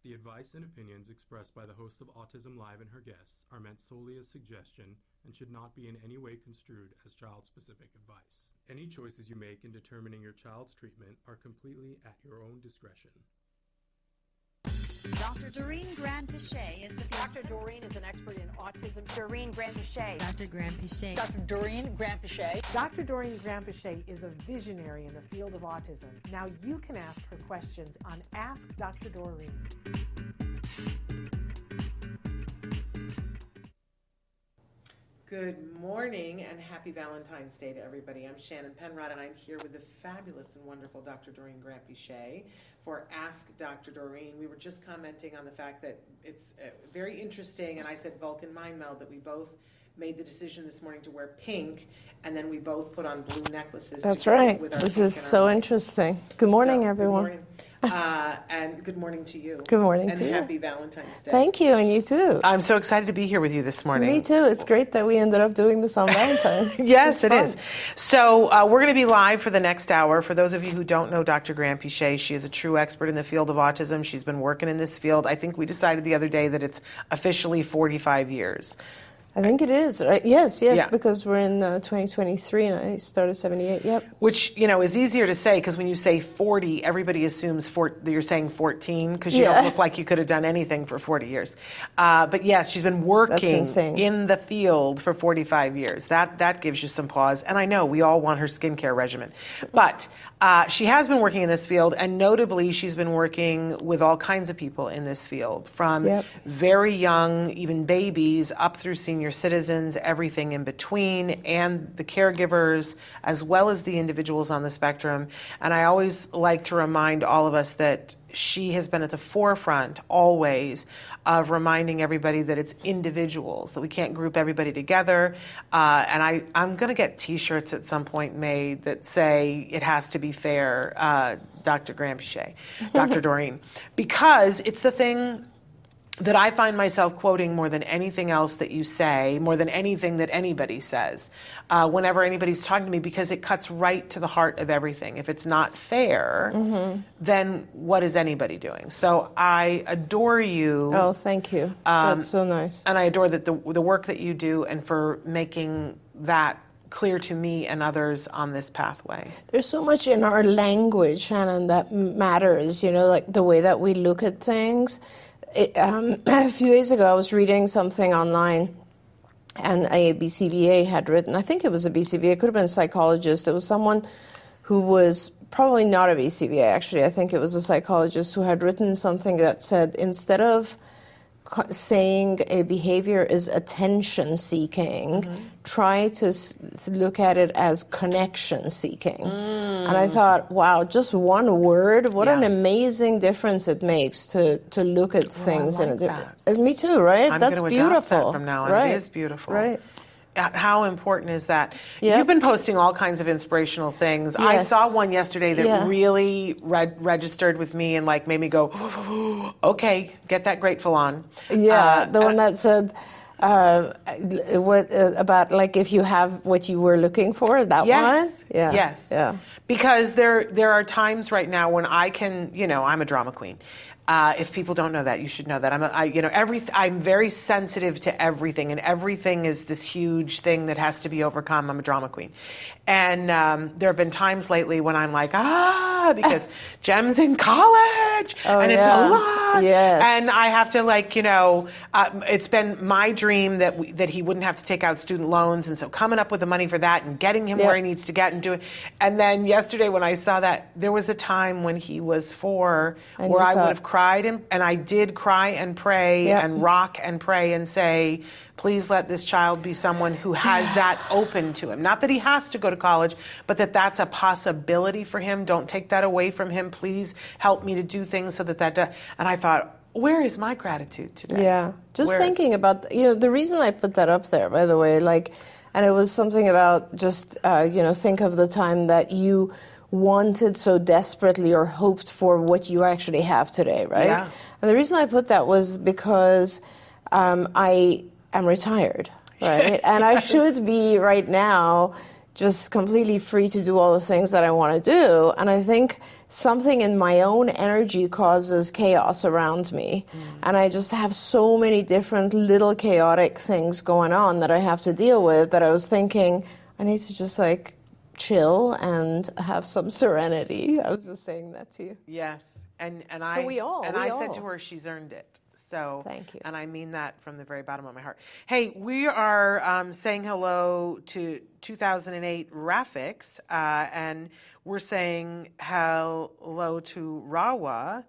The advice and opinions expressed by the host of Autism Live and her guests are meant solely as suggestion and should not be in any way construed as child-specific advice. Any choices you make in determining your child's treatment are completely at your own discretion. Dr. Doreen Granpeesheh is Dr. Doreen is an expert in autism. Doreen Granpeesheh. Dr. Granpeesheh. Dr. Doreen Granpeesheh. Dr. Doreen Granpeesheh is a visionary in the field of autism. Now you can ask her questions on Ask Dr. Doreen. Good morning and happy Valentine's Day to everybody. I'm Shannon Penrod and I'm here with the fabulous and wonderful Dr. Doreen Granpeesheh for Ask Dr. Doreen. We were just commenting on the fact that it's very interesting, and I said Vulcan Mind Meld, that we both made the decision this morning to wear pink, and then we both put on blue necklaces. That's right, which is so interesting. Good morning, everyone. Good morning. And good morning to you. Good morning to you. And happy Valentine's Day. Thank you, and you too. I'm so excited to be here with you this morning. Me too. It's great that we ended up doing this on Valentine's. Yes, it is. So we're going to be live for the next hour. For those of you who don't know Dr. Granpeesheh, she is a true expert in the field of autism. She's been working in this field. I think we decided the other day that it's officially 45 years. I think it is, right? Yes, Yeah. because we're in 2023 and I started 78, yep. Which, is easier to say because when you say 40, everybody assumes that you're saying 14 because you don't look like you could have done anything for 40 years. But yes, she's been working in the field for 45 years. That gives you some pause. And I know we all want her skincare regimen. But she has been working in this field, and notably she's been working with all kinds of people in this field, from very young, even babies, up through senior citizens, everything in between, and the caregivers, as well as the individuals on the spectrum. And I always like to remind all of us that she has been at the forefront always of reminding everybody that it's individuals, that we can't group everybody together. And I'm going to get T-shirts at some point made that say it has to be fair, Dr. Granpeesheh, Dr. Doreen, because it's the thing that I find myself quoting more than anything else that you say, more than anything that anybody says, whenever anybody's talking to me, because it cuts right to the heart of everything. If it's not fair, then what is anybody doing? So I adore you. Oh, thank you. That's so nice. And I adore that the work that you do, and for making that clear to me and others on this pathway. There's so much in our language, Shannon, that matters, like the way that we look at things. A few days ago, I was reading something online, and a BCBA had written, I think it was a BCBA, it could have been a psychologist. It was someone who was probably not a BCBA, actually. I think it was a psychologist who had written something that said, instead of saying a behavior is attention seeking, try to look at it as connection seeking. And I thought, wow, just one word, what an amazing difference it makes to look at things in a different. Me too, right? That's beautiful. Adopt that from now on. Right. It is beautiful. Right. How important is that? You've been posting all kinds of inspirational things. Yes. I saw one yesterday that really registered with me and made me go, okay, get that grateful on. Yeah, the one that said about if you have what you were looking for, that one? Yeah. Yes. Yeah. Because there are times right now when I can, I'm a drama queen. If people don't know that, you should know that. I'm very sensitive to everything, and everything is this huge thing that has to be overcome. I'm a drama queen. And there have been times lately when I'm like, because Jem's in college, and it's a lot. Yes. And I have to it's been my dream that he wouldn't have to take out student loans, and so coming up with the money for that and getting him where he needs to get and doing. And then yesterday when I saw that, there was a time when he was 4 where I would have cried, and I did cry and pray and rock and pray and say, please let this child be someone who has that open to him. Not that he has to go to college, but that's a possibility for him. Don't take that away from him. Please help me to do things so that does. And I thought, where is my gratitude today? Yeah, just thinking about, the reason I put that up there, by the way, and it was something about just, think of the time that you wanted so desperately or hoped for what you actually have today, right? Yeah. And the reason I put that was because I am retired, right? And I should be right now just completely free to do all the things that I want to do. And I think something in my own energy causes chaos around me. And I just have so many different little chaotic things going on that I have to deal with, that I was thinking, I need to just like chill and have some serenity. I was just saying that to you. Yes. And So I said to her, she's earned it. So thank you. And I mean that from the very bottom of my heart. Hey, we are saying hello to 2008 Rafix, and we're saying hello to Rawa.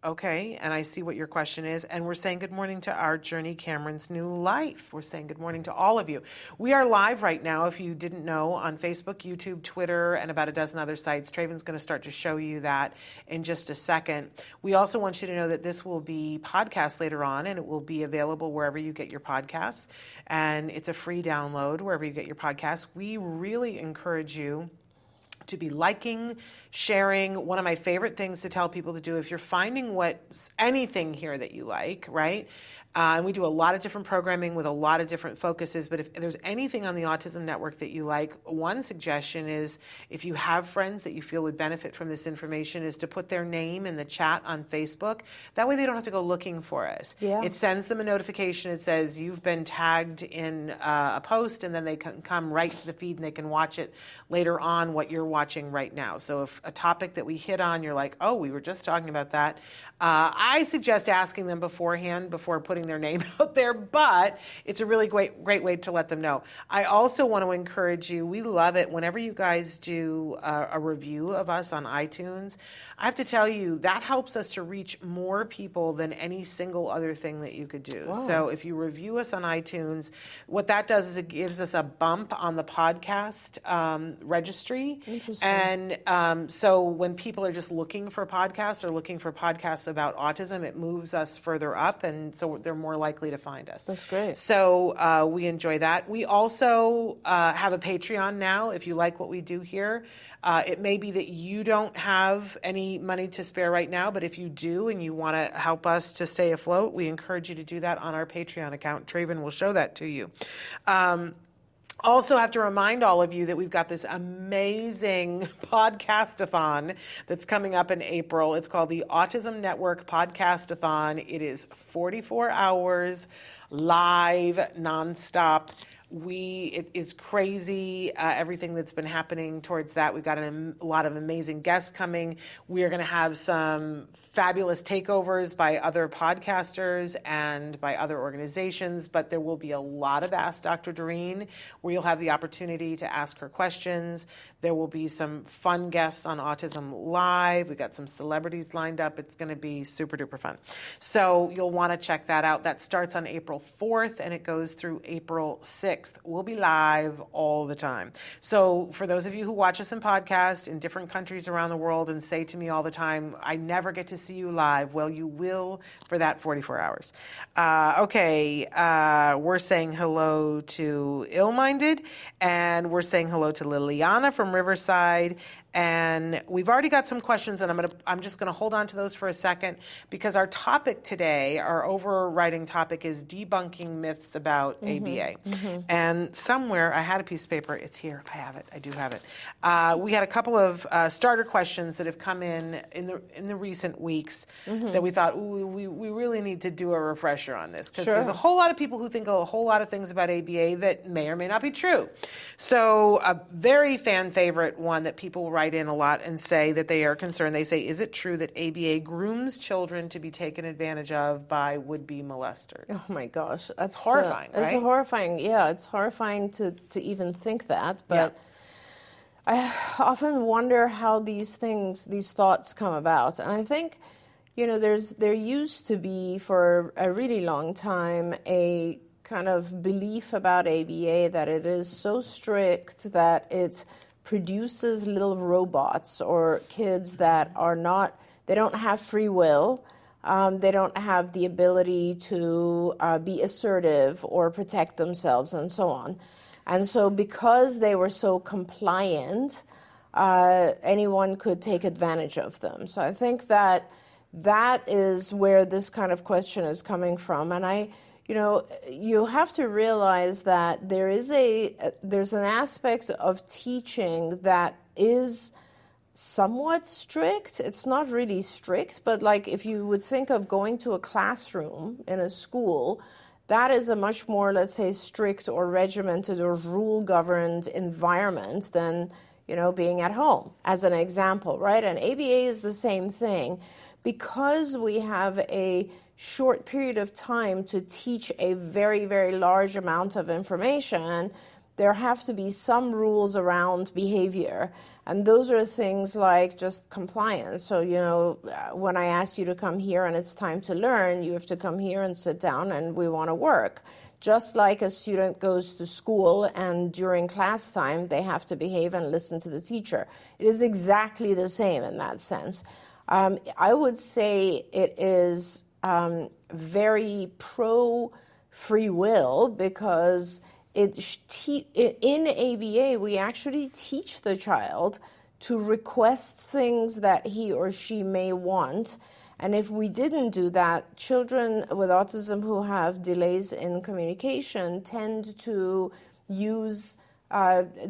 Okay, and I see what your question is. And we're saying good morning to our Journey Cameron's New Life. We're saying good morning to all of you. We are live right now, if you didn't know, on Facebook, YouTube, Twitter, and about a dozen other sites. Traven's going to start to show you that in just a second. We also want you to know that this will be podcast later on, and it will be available wherever you get your podcasts. And it's a free download wherever you get your podcasts. We really encourage you to be liking, sharing. One of my favorite things to tell people to do, if you're finding anything here that you like, right? And we do a lot of different programming with a lot of different focuses, but if there's anything on the Autism Network that you like, one suggestion is, if you have friends that you feel would benefit from this information, is to put their name in the chat on Facebook. That way they don't have to go looking for us. Yeah. It sends them a notification. It says you've been tagged in a post, and then they can come right to the feed and they can watch it later on, what you're watching right now. So if a topic that we hit on, you're like, oh, we were just talking about that, I suggest asking them beforehand before putting their name out there, but it's a really great way to let them know. I also want to encourage you, we love it whenever you guys do a review of us on iTunes. I have to tell you, that helps us to reach more people than any single other thing that you could do. Wow. So if you review us on iTunes, what that does is it gives us a bump on the podcast registry. Interesting. And so when people are just looking for podcasts or looking for podcasts about autism, it moves us further up, and so they're more likely to find us. That's great. So we enjoy that. We also have a Patreon now, if you like what we do here. It may be that you don't have any money to spare right now, but if you do and you want to help us to stay afloat, we encourage you to do that on our Patreon account. Traven will show that to you. Also have to remind all of you that we've got this amazing podcast-a-thon that's coming up in April. It's called the Autism Network Podcast-a-thon. It is 44 hours, live, nonstop. It is crazy, everything that's been happening towards that. We've got a lot of amazing guests coming. We are going to have some fabulous takeovers by other podcasters and by other organizations, but there will be a lot of Ask Dr. Doreen, where you'll have the opportunity to ask her questions. There will be some fun guests on Autism Live. We've got some celebrities lined up. It's going to be super duper fun. So you'll want to check that out. That starts on April 4th and it goes through April 6th. We'll be live all the time. So for those of you who watch us in podcast in different countries around the world and say to me all the time, I never get to see you live. Well, you will for that 44 hours. We're saying hello to Ill-Minded, and we're saying hello to Liliana from Riverside. And we've already got some questions, and I'm just going to hold on to those for a second, because our topic today, our overriding topic, is debunking myths about ABA. And somewhere, I had a piece of paper. It's here. I have it. I do have it. We had a couple of starter questions that have come in the recent weeks that we thought, we really need to do a refresher on this, because there's a whole lot of people who think a whole lot of things about ABA that may or may not be true. So a very fan favorite one that people write in a lot and say that they are concerned. They say, is it true that ABA grooms children to be taken advantage of by would-be molesters? Oh my gosh, that's horrifying, right? It's horrifying. Yeah, it's horrifying to even think that. But I often wonder how these thoughts come about. And I think, there used to be for a really long time a kind of belief about ABA that it is so strict that it produces little robots or kids that they don't have free will. They don't have the ability to be assertive or protect themselves and so on. And so because they were so compliant, anyone could take advantage of them. So I think that is where this kind of question is coming from. And you have to realize that there's an aspect of teaching that is somewhat strict. It's not really strict, but like if you would think of going to a classroom in a school, that is a much more, let's say, strict or regimented or rule-governed environment than, being at home, as an example, right? And ABA is the same thing. Because we have a short period of time to teach a very, very large amount of information, there have to be some rules around behavior. And those are things like just compliance. So, when I ask you to come here and it's time to learn, you have to come here and sit down and we want to work. Just like a student goes to school and during class time, they have to behave and listen to the teacher. It is exactly the same in that sense. I would say it is very pro-free will because in ABA, we actually teach the child to request things that he or she may want. And if we didn't do that, children with autism who have delays in communication tend to use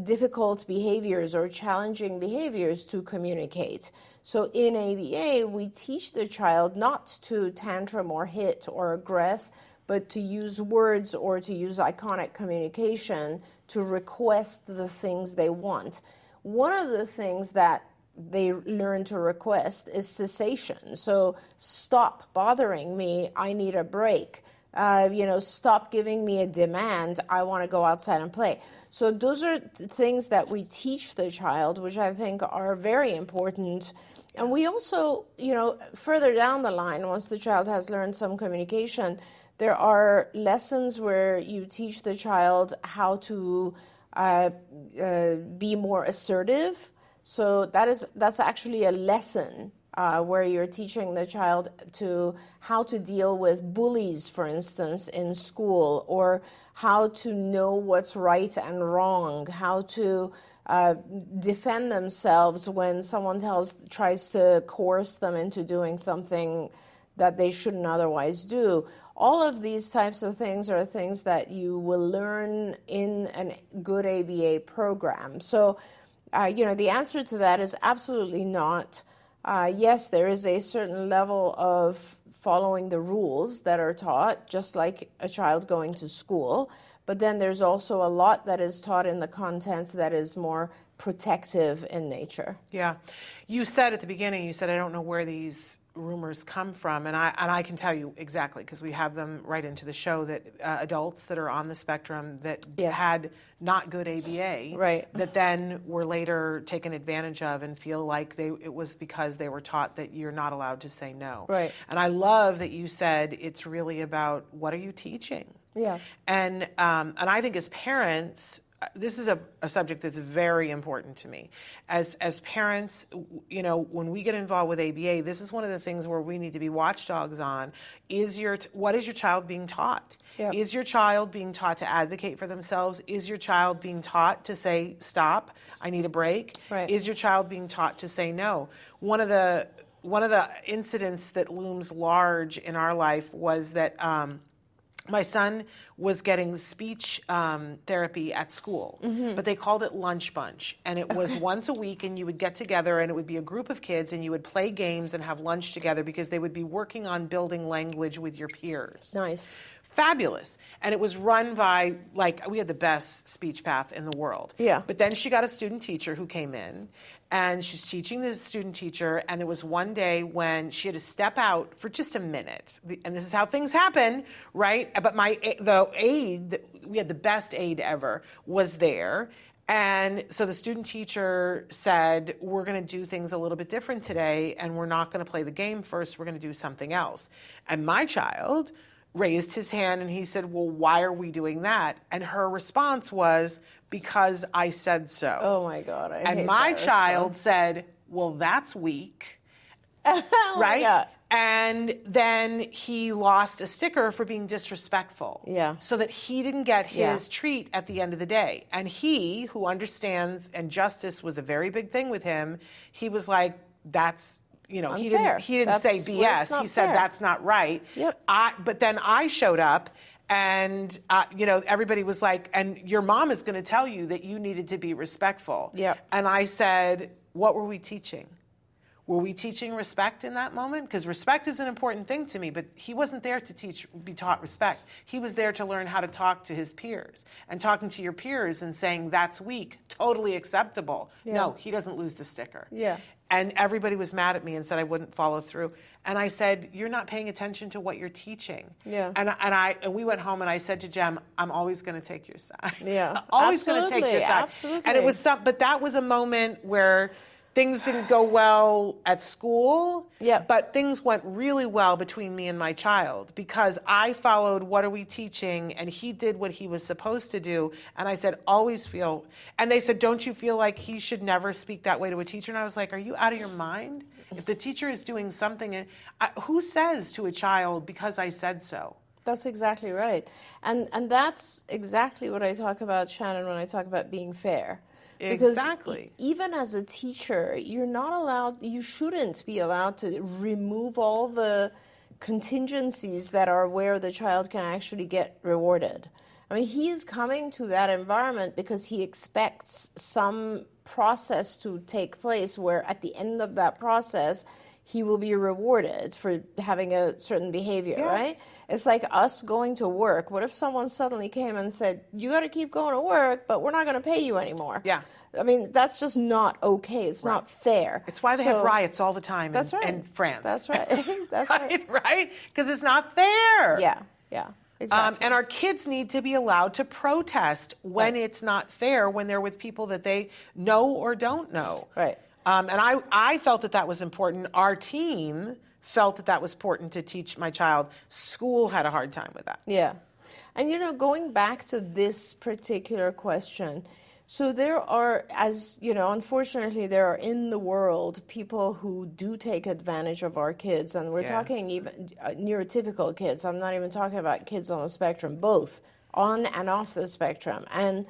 difficult behaviors or challenging behaviors to communicate. So in ABA, we teach the child not to tantrum or hit or aggress, but to use words or to use iconic communication to request the things they want. One of the things that they learn to request is cessation. So stop bothering me, I need a break. Stop giving me a demand, I want to go outside and play. So those are things that we teach the child, which I think are very important. And we also, further down the line, once the child has learned some communication, there are lessons where you teach the child how to be more assertive. So that's actually a lesson where you're teaching the child to how to deal with bullies, for instance, in school, or how to know what's right and wrong, how to defend themselves when someone tries to coerce them into doing something that they shouldn't otherwise do. All of these types of things are things that you will learn in a good ABA program. So, the answer to that is absolutely not. Yes, there is a certain level of following the rules that are taught, just like a child going to school. But then there's also a lot that is taught in the content that is more protective in nature. Yeah. You said at the beginning, I don't know where these rumors come from, and I can tell you exactly, because we have them right into the show, that adults that are on the spectrum that had not good ABA, right, that then were later taken advantage of and feel like it was because they were taught that you're not allowed to say no. Right. And I love that you said it's really about what are you teaching? Yeah. And I think as parents, this is a subject that's very important to me. As parents, when we get involved with ABA, this is one of the things where we need to be watchdogs on. What is your child being taught? Yeah. Is your child being taught to advocate for themselves? Is your child being taught to say, stop, I need a break? Right. Is your child being taught to say no? One of the incidents that looms large in our life was that my son was getting speech therapy at school, but they called it lunch bunch. And it was once a week, and you would get together, and it would be a group of kids, and you would play games and have lunch together because they would be working on building language with your peers. Nice. Fabulous. And it was run by, we had the best speech path in the world. Yeah. But then she got a student teacher who came in, and she's teaching the student teacher, and there was one day when she had to step out for just a minute. And this is how things happen, right? But the aide, we had the best aide ever, was there. And so the student teacher said, we're going to do things a little bit different today, and we're not going to play the game first, we're going to do something else. And my child raised his hand and he said, well, why are we doing that? And her response was, because I said so. Oh my God, I hate And my that child response. said, well, that's weak, Oh my right? God. And then he lost a sticker for being disrespectful. Yeah. So that he didn't get his Yeah. treat at the end of the day. And he, who understands, and justice was a very big thing with him, he was like, that's, Unfair. he didn't say That's- well, it's BS. not He said, fair. that's not right. Yep. But then I showed up And, everybody was like, and your mom is going to tell you that you needed to be respectful. Yeah. And I said, what were we teaching? Were we teaching respect in that moment? Because respect is an important thing to me, but he wasn't there to be taught respect. He was there to learn how to talk to his peers. And talking to your peers and saying, that's weak, totally acceptable. Yeah. No, he doesn't lose the sticker. Yeah. And everybody was mad at me and said I wouldn't follow through. And I said, you're not paying attention to what you're teaching. Yeah. And we went home and I said to Jem, I'm always going to take your side. Yeah. Always going to take your side. Absolutely. And it was but that was a moment where things didn't go well at school, but things went really well between me and my child because I followed what are we teaching, and he did what he was supposed to do. And I said, always feel, and they said, don't you feel like he should never speak that way to a teacher? And I was like, are you out of your mind? If the teacher is doing something, who says to a child, because I said so? That's exactly right. And that's exactly what I talk about, Shannon, when I talk about being fair. Because exactly. Even as a teacher, you shouldn't be allowed to remove all the contingencies that are where the child can actually get rewarded. I mean, he is coming to that environment because he expects some process to take place where at the end of that process, he will be rewarded for having a certain behavior, right? It's like us going to work. What if someone suddenly came and said, you got to keep going to work, but we're not going to pay you anymore? Yeah. I mean, that's just not okay. It's not fair. It's why they have riots all the time in France. That's right. That's right. Right? Because it's not fair. Yeah, exactly. And our kids need to be allowed to protest when it's not fair, when they're with people that they know or don't know. Right. And I felt that was important. Our team felt that was important to teach my child. School had a hard time with that. Yeah. And, going back to this particular question, so there are, unfortunately, there are in the world people who do take advantage of our kids. And we're talking even neurotypical kids. I'm not even talking about kids on the spectrum, both on and off the spectrum. And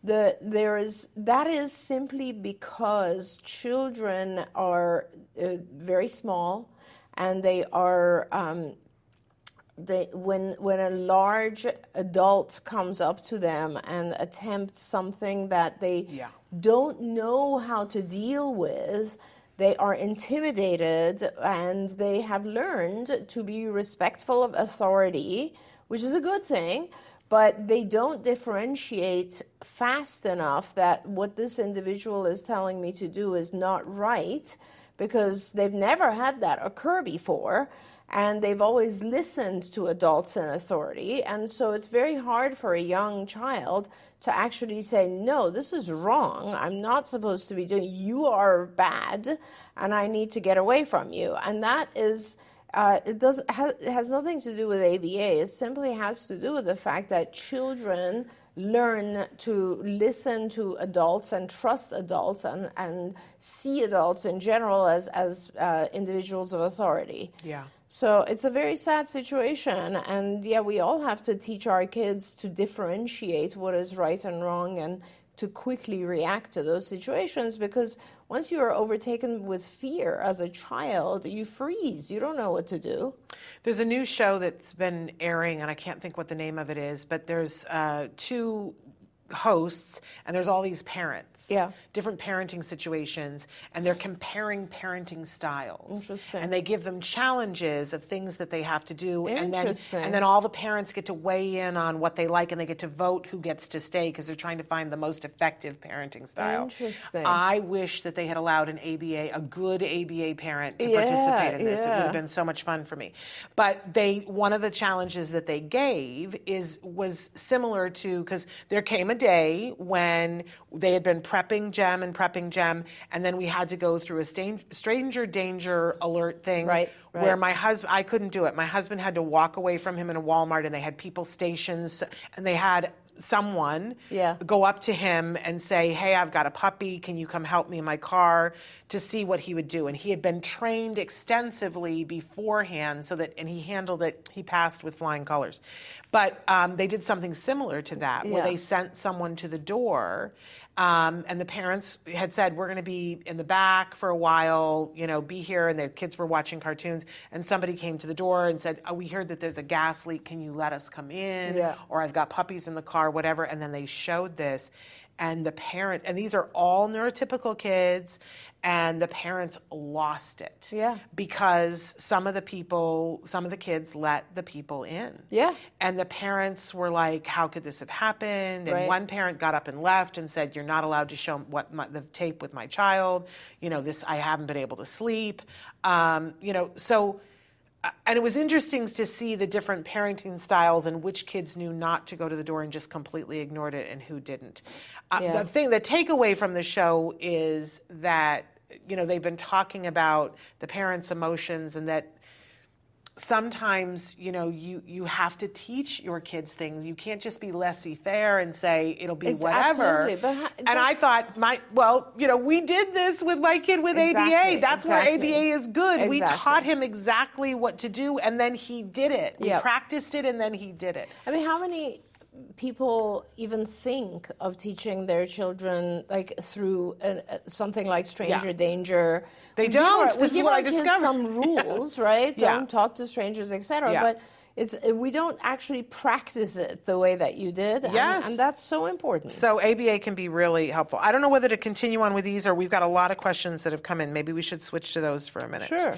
that is simply because children are very small, and they are when a large adult comes up to them and attempts something that they don't know how to deal with, they are intimidated, and they have learned to be respectful of authority, which is a good thing. But they don't differentiate fast enough that what this individual is telling me to do is not right, because they've never had that occur before, and they've always listened to adults in authority. And so it's very hard for a young child to actually say, no, this is wrong. I'm not supposed to be doing, you are bad, and I need to get away from you. And that is... it has nothing to do with ABA. It simply has to do with the fact that children learn to listen to adults and trust adults and see adults in general as individuals of authority. Yeah. So it's a very sad situation. And we all have to teach our kids to differentiate what is right and wrong and to quickly react to those situations, because once you are overtaken with fear as a child, you freeze. You don't know what to do. There's a new show that's been airing, and I can't think what the name of it is, but there's two hosts, and there's all these parents, different parenting situations, and they're comparing parenting styles. Interesting. And they give them challenges of things that they have to do, and then all the parents get to weigh in on what they like, and they get to vote who gets to stay, because they're trying to find the most effective parenting style. Interesting. I wish that they had allowed a good ABA parent to participate in this. It would have been so much fun for me. But one of the challenges that they gave was similar to, because there came a day when they had been prepping Jem, and then we had to go through a stranger danger alert thing, where I couldn't do it. My husband had to walk away from him in a Walmart, and they had people stationed, and they had someone go up to him and say, hey, I've got a puppy, can you come help me in my car, to see what he would do. And he had been trained extensively beforehand, and he handled it, he passed with flying colors. But they did something similar to that, where they sent someone to the door, And the parents had said, we're going to be in the back for a while, be here. And the kids were watching cartoons. And somebody came to the door and said, we heard that there's a gas leak. Can you let us come in? Yeah. Or I've got puppies in the car, whatever. And then they showed this. And the parents, and these are all neurotypical kids, and the parents lost it. Yeah. Because some of the kids let the people in. Yeah. And the parents were like, how could this have happened? And one parent got up and left and said, you're not allowed to show the tape with my child. I haven't been able to sleep. And it was interesting to see the different parenting styles and which kids knew not to go to the door and just completely ignored it and who didn't. The takeaway from the show is that, they've been talking about the parents' emotions and that sometimes, you have to teach your kids things. You can't just be laissez-faire and say it'll be whatever. Absolutely. And I thought, we did this with my kid with ABA. That's where ABA is good. We taught him exactly what to do, and then he did it. We practiced it, and then he did it. I mean, how many people even think of teaching their children through something like stranger danger? They don't. We give our kids some rules, right? Don't talk to strangers, etc. But we don't actually practice it the way that you did. Yes. And that's so important. So ABA can be really helpful. I don't know whether to continue on with these, or we've got a lot of questions that have come in. Maybe we should switch to those for a minute. Sure.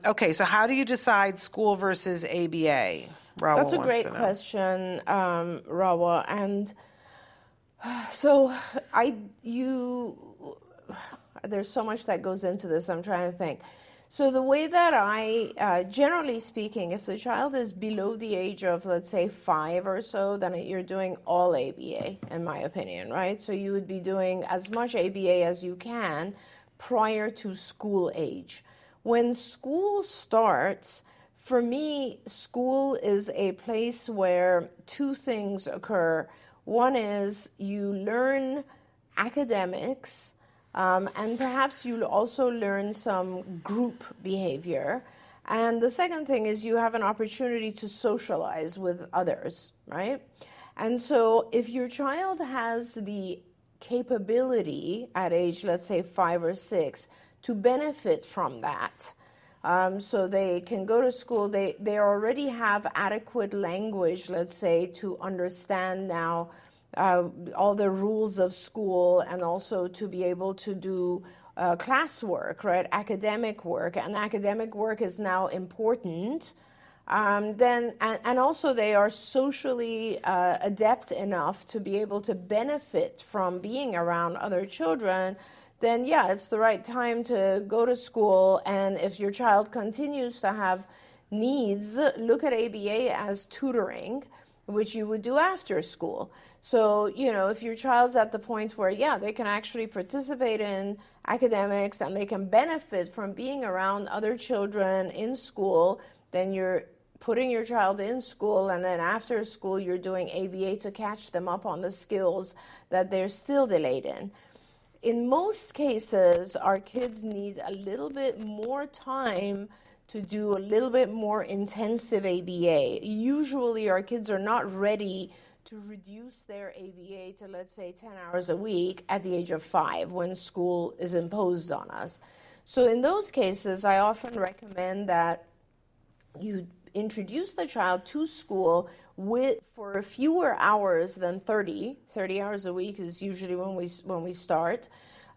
Okay, so how do you decide school versus ABA? Rawa That's a great question, Rawa. And so there's so much that goes into this. I'm trying to think. So the way that I, generally speaking, if the child is below the age of, let's say, 5 or so, then you're doing all ABA, in my opinion, right? So you would be doing as much ABA as you can prior to school age. When school starts, for me, school is a place where two things occur. One is you learn academics, and perhaps you'll also learn some group behavior. And the second thing is you have an opportunity to socialize with others, right? And so if your child has the capability at age, let's say 5 or 6, to benefit from that, so they can go to school, they already have adequate language, let's say, to understand now all the rules of school, and also to be able to do classwork, right, academic work, and academic work is now important. And also they are socially adept enough to be able to benefit from being around other children. Then it's the right time to go to school. And if your child continues to have needs, look at ABA as tutoring, which you would do after school. So, if your child's at the point where, they can actually participate in academics and they can benefit from being around other children in school, then you're putting your child in school, and then after school you're doing ABA to catch them up on the skills that they're still delayed in. In most cases, our kids need a little bit more time to do a little bit more intensive ABA. Usually our kids are not ready to reduce their ABA to, let's say, 10 hours a week at the age of 5 when school is imposed on us. So in those cases, I often recommend that you introduce the child to school for fewer hours than 30 hours a week is usually when we start.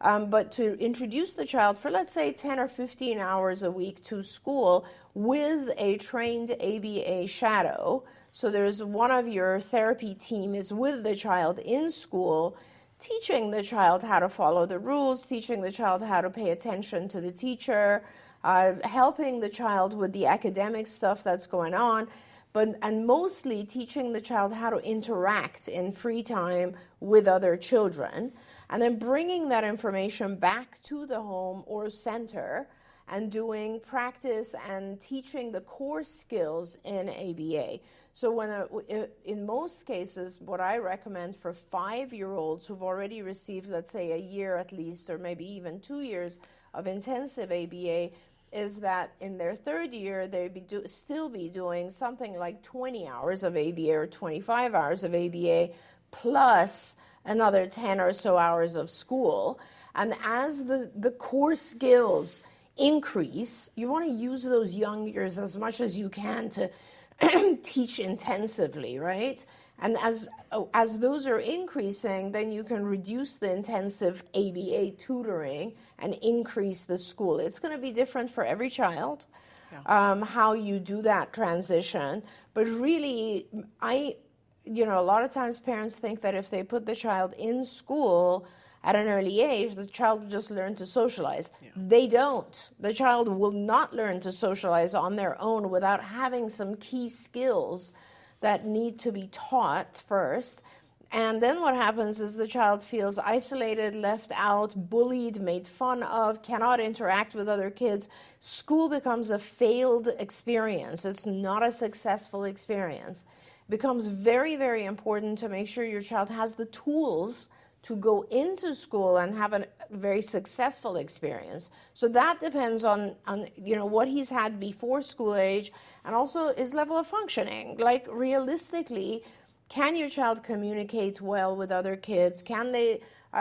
But to introduce the child for, let's say, 10 or 15 hours a week to school with a trained ABA shadow. So there's one of your therapy team is with the child in school, teaching the child how to follow the rules, teaching the child how to pay attention to the teacher, helping the child with the academic stuff that's going on, and mostly teaching the child how to interact in free time with other children, and then bringing that information back to the home or center and doing practice and teaching the core skills in ABA. So in most cases, what I recommend for 5-year-olds who've already received, let's say, a year at least, or maybe even 2 years of intensive ABA, is that in their 3rd year, they'd still be doing something like 20 hours of ABA or 25 hours of ABA plus another 10 or so hours of school. And as the core skills increase, you want to use those young years as much as you can to teach intensively, right? And as those are increasing, then you can reduce the intensive ABA tutoring and increase the school. It's going to be different for every child, how you do that transition. But really, a lot of times parents think that if they put the child in school at an early age, the child will just learn to socialize. Yeah. They don't. The child will not learn to socialize on their own without having some key skills that need to be taught first. And then what happens is the child feels isolated, left out, bullied, made fun of, cannot interact with other kids. School becomes a failed experience. It's not a successful experience. It becomes very, very important to make sure your child has the tools to go into school and have a very successful experience. So that depends on what he's had before school age and also his level of functioning. Like realistically, can your child communicate well with other kids? Can they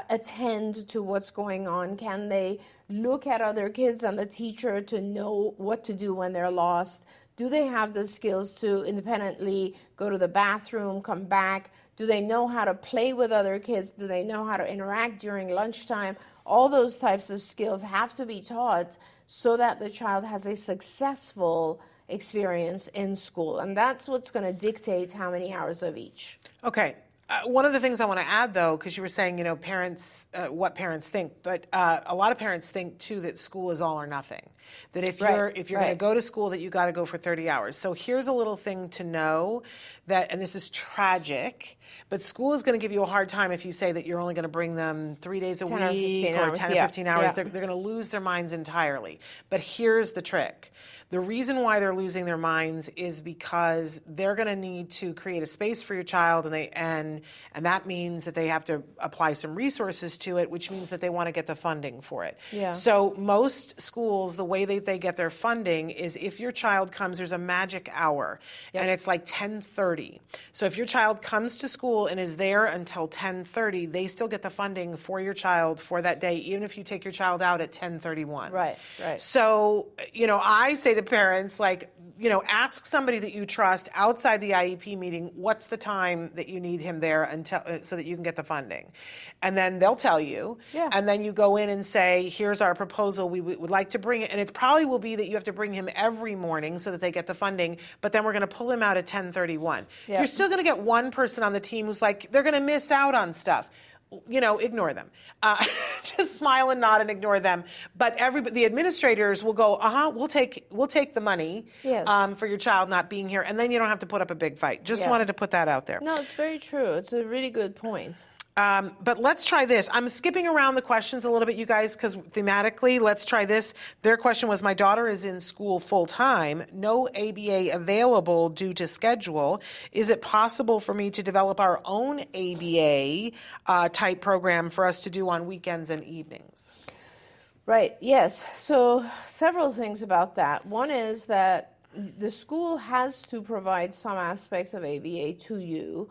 attend to what's going on? Can they look at other kids and the teacher to know what to do when they're lost? Do they have the skills to independently go to the bathroom, come back? Do they know how to play with other kids? Do they know how to interact during lunchtime? All those types of skills have to be taught so that the child has a successful experience in school. And that's what's going to dictate how many hours of each. Okay. One of the things I want to add, though, because you were saying, parents, what parents think, but a lot of parents think, too, that school is all or nothing. That if you're going to go to school, that you got to go for 30 hours. So here's a little thing to know that, and this is tragic, but school is going to give you a hard time if you say that you're only going to bring them 3 days a week or 10 or 15 hours. Yeah. They're going to lose their minds entirely. But here's the trick. The reason why they're losing their minds is because they're going to need to create a space for your child, and that means that they have to apply some resources to it, which means that they want to get the funding for it. Yeah. So most schools, the way that they get their funding is if your child comes, there's a magic hour, and it's like 10:30. So if your child comes to school and is there until 10:30, they still get the funding for your child for that day, even if you take your child out at 10:31. Right. So, I say to parents, ask somebody that you trust outside the IEP meeting, what's the time that you need him there until so that you can get the funding? And then they'll tell you. Yeah. And then you go in and say, here's our proposal. We would like to bring it. And it probably will be that you have to bring him every morning so that they get the funding. But then we're going to pull him out at 10:31. Yeah. You're still going to get one person on the team who's like, they're going to miss out on stuff. Ignore them. Just smile and nod and ignore them. But the administrators will go, we'll take the money for your child not being here, and then you don't have to put up a big fight. Just wanted to put that out there. No, it's very true. It's a really good point. But let's try this. I'm skipping around the questions a little bit, you guys, because thematically, let's try this. Their question was, my daughter is in school full-time, no ABA available due to schedule. Is it possible for me to develop our own ABA type program for us to do on weekends and evenings? Right, yes. So several things about that. One is that the school has to provide some aspects of ABA to you.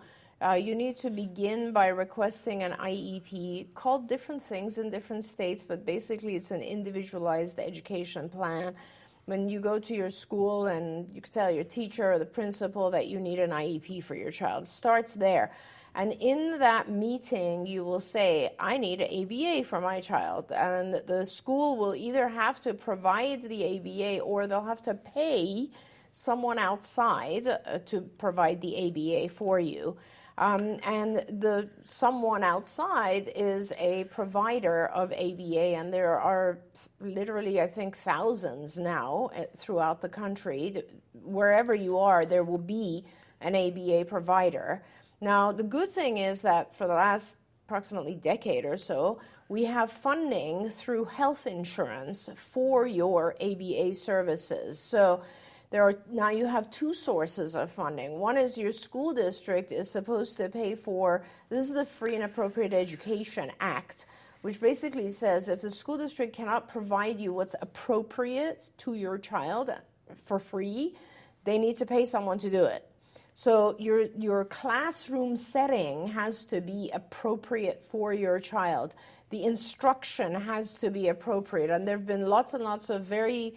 You need to begin by requesting an IEP called different things in different states, but basically it's an individualized education plan. When you go to your school and you tell your teacher or the principal that you need an IEP for your child, it starts there. And in that meeting, you will say, I need an ABA for my child. And the school will either have to provide the ABA or they'll have to pay someone outside to provide the ABA for you. And the someone outside is a provider of ABA, and there are literally, I think, thousands now throughout the country. Wherever you are, there will be an ABA provider. Now, the good thing is that for the last approximately decade or so, we have funding through health insurance for your ABA services. So now you have two sources of funding. One is your school district is supposed to pay for, this is the Free and Appropriate Education Act, which basically says if the school district cannot provide you what's appropriate to your child for free, they need to pay someone to do it. So your classroom setting has to be appropriate for your child. The instruction has to be appropriate. And there have been lots and lots of very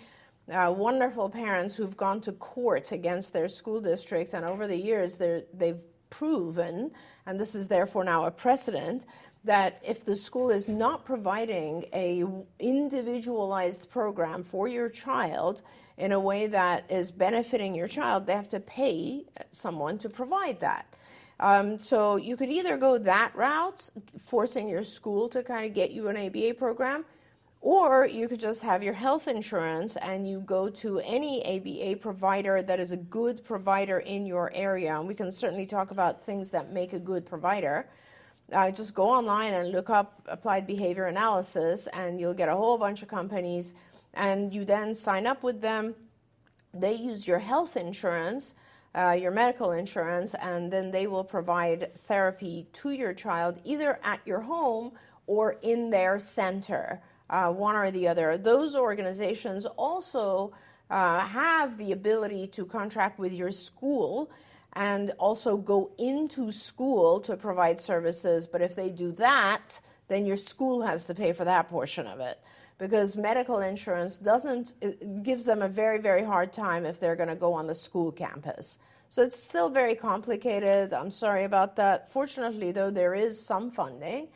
wonderful parents who've gone to court against their school districts, and over the years they've proven, and this is therefore now a precedent, that if the school is not providing a individualized program for your child in a way that is benefiting your child, they have to pay someone to provide that. So you could either go that route, forcing your school to kind of get you an ABA program, or you could just have your health insurance and you go to any ABA provider that is a good provider in your area. And we can certainly talk about things that make a good provider. Just go online and look up applied behavior analysis, and you'll get a whole bunch of companies, and you then sign up with them. They use your health insurance, your medical insurance, and then they will provide therapy to your child either at your home or in their center, one or the other. Those organizations also have the ability to contract with your school and also go into school to provide services. But if they do that, then your school has to pay for that portion of it, because medical insurance gives them a very, very hard time if they're going to go on the school campus. So it's still very complicated. I'm sorry about that. Fortunately, though, there is some funding,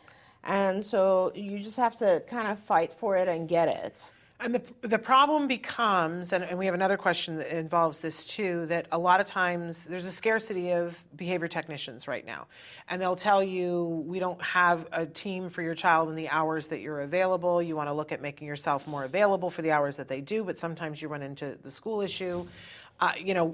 and so you just have to kind of fight for it and get it. And the problem becomes, and we have another question that involves this too, that a lot of times there's a scarcity of behavior technicians right now. And they'll tell you, we don't have a team for your child in the hours that you're available. You want to look at making yourself more available for the hours that they do, but sometimes you run into the school issue.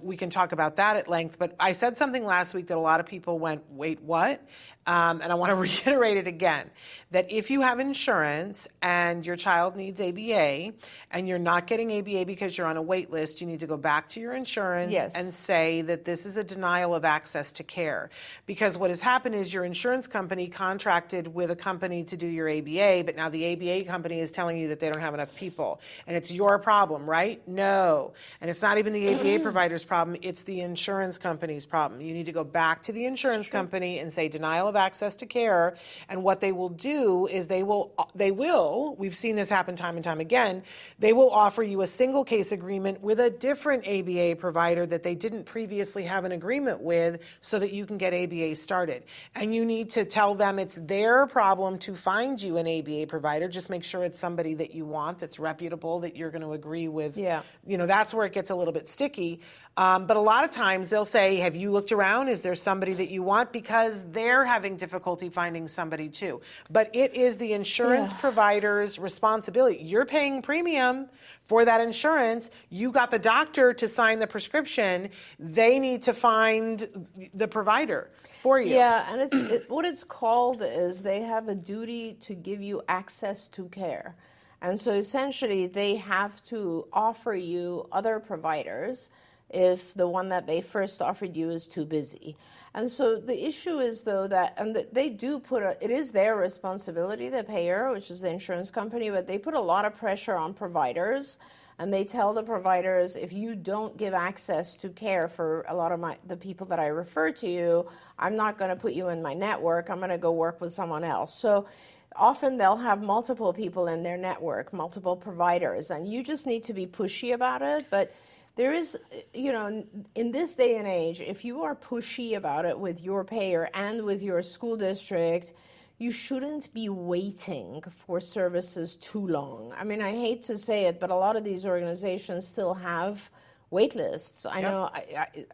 We can talk about that at length, but I said something last week that a lot of people went, wait, what? And I want to reiterate it again, that if you have insurance and your child needs ABA and you're not getting ABA because you're on a wait list, you need to go back to your insurance and say that this is a denial of access to care. Because what has happened is your insurance company contracted with a company to do your ABA, but now the ABA company is telling you that they don't have enough people. And it's your problem, right? No. And it's not even the ABA provider's problem, it's the insurance company's problem. You need to go back to the insurance company and say denial of access to care, and what they will do is they will, we've seen this happen time and time again, they will offer you a single case agreement with a different ABA provider that they didn't previously have an agreement with so that you can get ABA started. And you need to tell them it's their problem to find you an ABA provider. Just make sure it's somebody that you want, that's reputable, that you're going to agree with. Yeah. That's where it gets a little bit sticky. But a lot of times they'll say, have you looked around? Is there somebody that you want? Because they're having difficulty finding somebody too. But it is the insurance provider's responsibility. You're paying premium for that insurance. You got the doctor to sign the prescription. They need to find the provider for you. Yeah, and what it's called is they have a duty to give you access to care. And so essentially they have to offer you other providers if the one that they first offered you is too busy. And so the issue is, though, that, and they do it is their responsibility, the payer, which is the insurance company, but they put a lot of pressure on providers, and they tell the providers, if you don't give access to care for a lot of the people that I refer to you, I'm not going to put you in my network, I'm going to go work with someone else. So often they'll have multiple people in their network, multiple providers, and you just need to be pushy about it. But there is, in this day and age, if you are pushy about it with your payer and with your school district, you shouldn't be waiting for services too long. I mean, I hate to say it, but a lot of these organizations still have wait lists. I know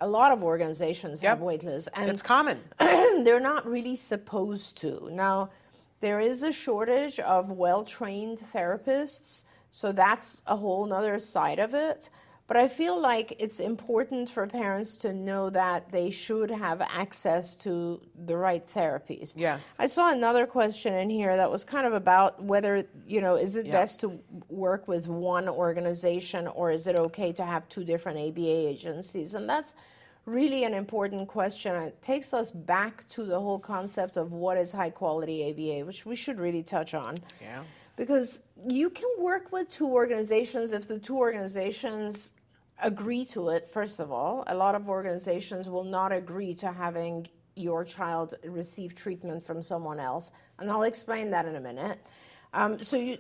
a lot of organizations have wait lists. And it's common. They're not really supposed to. Now, there is a shortage of well-trained therapists, so that's a whole other side of it. But I feel like it's important for parents to know that they should have access to the right therapies. Yes. I saw another question in here that was kind of about whether, is it best to work with one organization, or is it okay to have two different ABA agencies? And that's really an important question. It takes us back to the whole concept of what is high-quality ABA, which we should really touch on. Yeah. Because you can work with two organizations if the two organizations agree to it, first of all. A lot of organizations will not agree to having your child receive treatment from someone else, and I'll explain that in a minute.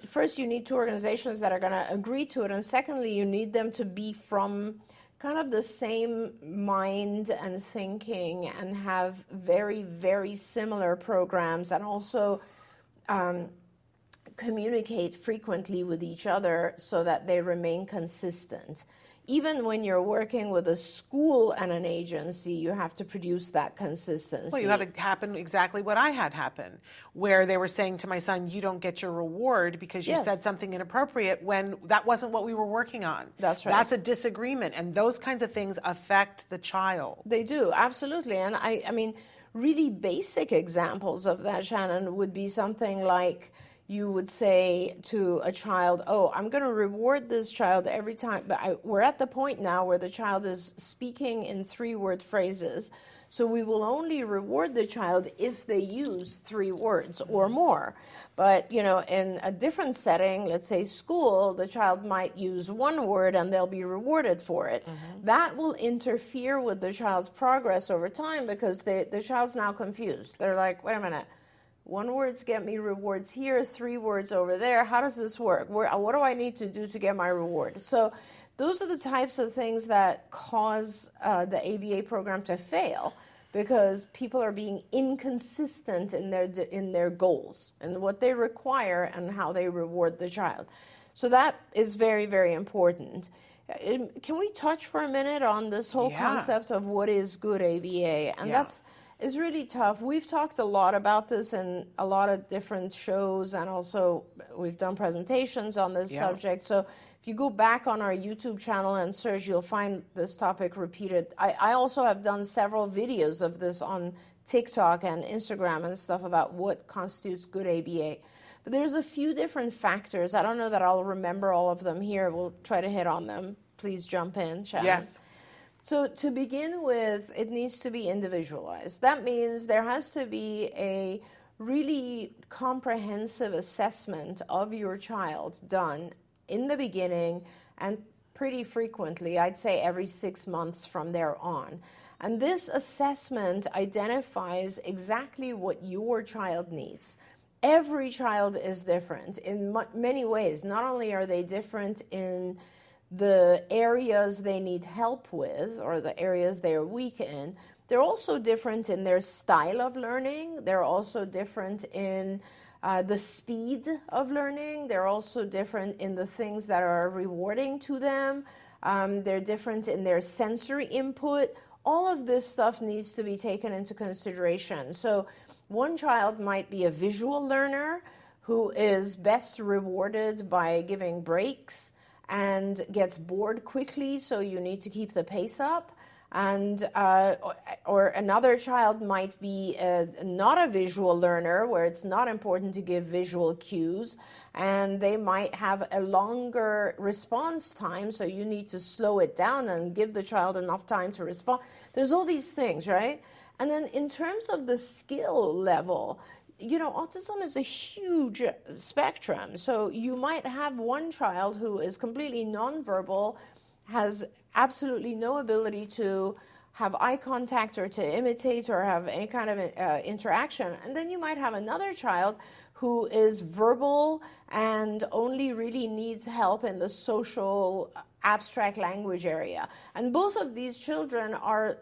First, you need two organizations that are going to agree to it, and secondly, you need them to be from kind of the same mind and thinking and have very, very similar programs, and also communicate frequently with each other so that they remain consistent. Even when you're working with a school and an agency, you have to produce that consistency. Well, you have it happen exactly what I had happen, where they were saying to my son, you don't get your reward because you said something inappropriate, when that wasn't what we were working on. That's right. That's a disagreement, and those kinds of things affect the child. They do, absolutely. And I mean, really basic examples of that, Shannon, would be something like, you would say to a child, oh, I'm going to reward this child every time. But we're at the point now where the child is speaking in 3-word phrases. So we will only reward the child if they use 3 words or more. But, you know, in a different setting, let's say school, the child might use 1 word and they'll be rewarded for it. That will interfere with the child's progress over time, because the child's now confused. They're like, wait a minute. 1 words get me rewards here, 3 words over there. How does this work? What do I need to do to get my reward? So those are the types of things that cause the ABA program to fail, because people are being inconsistent in their goals and what they require and how they reward the child. So that is very, very important. Can we touch for a minute on this whole concept of what is good ABA? And it's really tough. We've talked a lot about this in a lot of different shows, and also we've done presentations on this subject. So if you go back on our YouTube channel and search, you'll find this topic repeated. I also have done several videos of this on TikTok and Instagram and stuff about what constitutes good ABA. But there's a few different factors. I don't know that I'll remember all of them here. We'll try to hit on them. Please jump in, Shannon. Yes. So to begin with, it needs to be individualized. That means there has to be a really comprehensive assessment of your child done in the beginning, and pretty frequently, I'd say every 6 months from there on. And this assessment identifies exactly what your child needs. Every child is different in many ways. Not only are they different in the areas they need help with, or the areas they are weak in, they're also different in their style of learning. They're also different in the speed of learning. They're also different in the things that are rewarding to them. They're different in their sensory input. All of this stuff needs to be taken into consideration. So one child might be a visual learner who is best rewarded by giving breaks and gets bored quickly, so you need to keep the pace up. And or another child might be not a visual learner, where it's not important to give visual cues, and they might have a longer response time, so you need to slow it down and give the child enough time to respond. There's all these things, right? And then in terms of the skill level, you know, autism is a huge spectrum. So you might have one child who is completely nonverbal, has absolutely no ability to have eye contact or to imitate or have any kind of interaction. And then you might have another child who is verbal and only really needs help in the social abstract language area. And both of these children are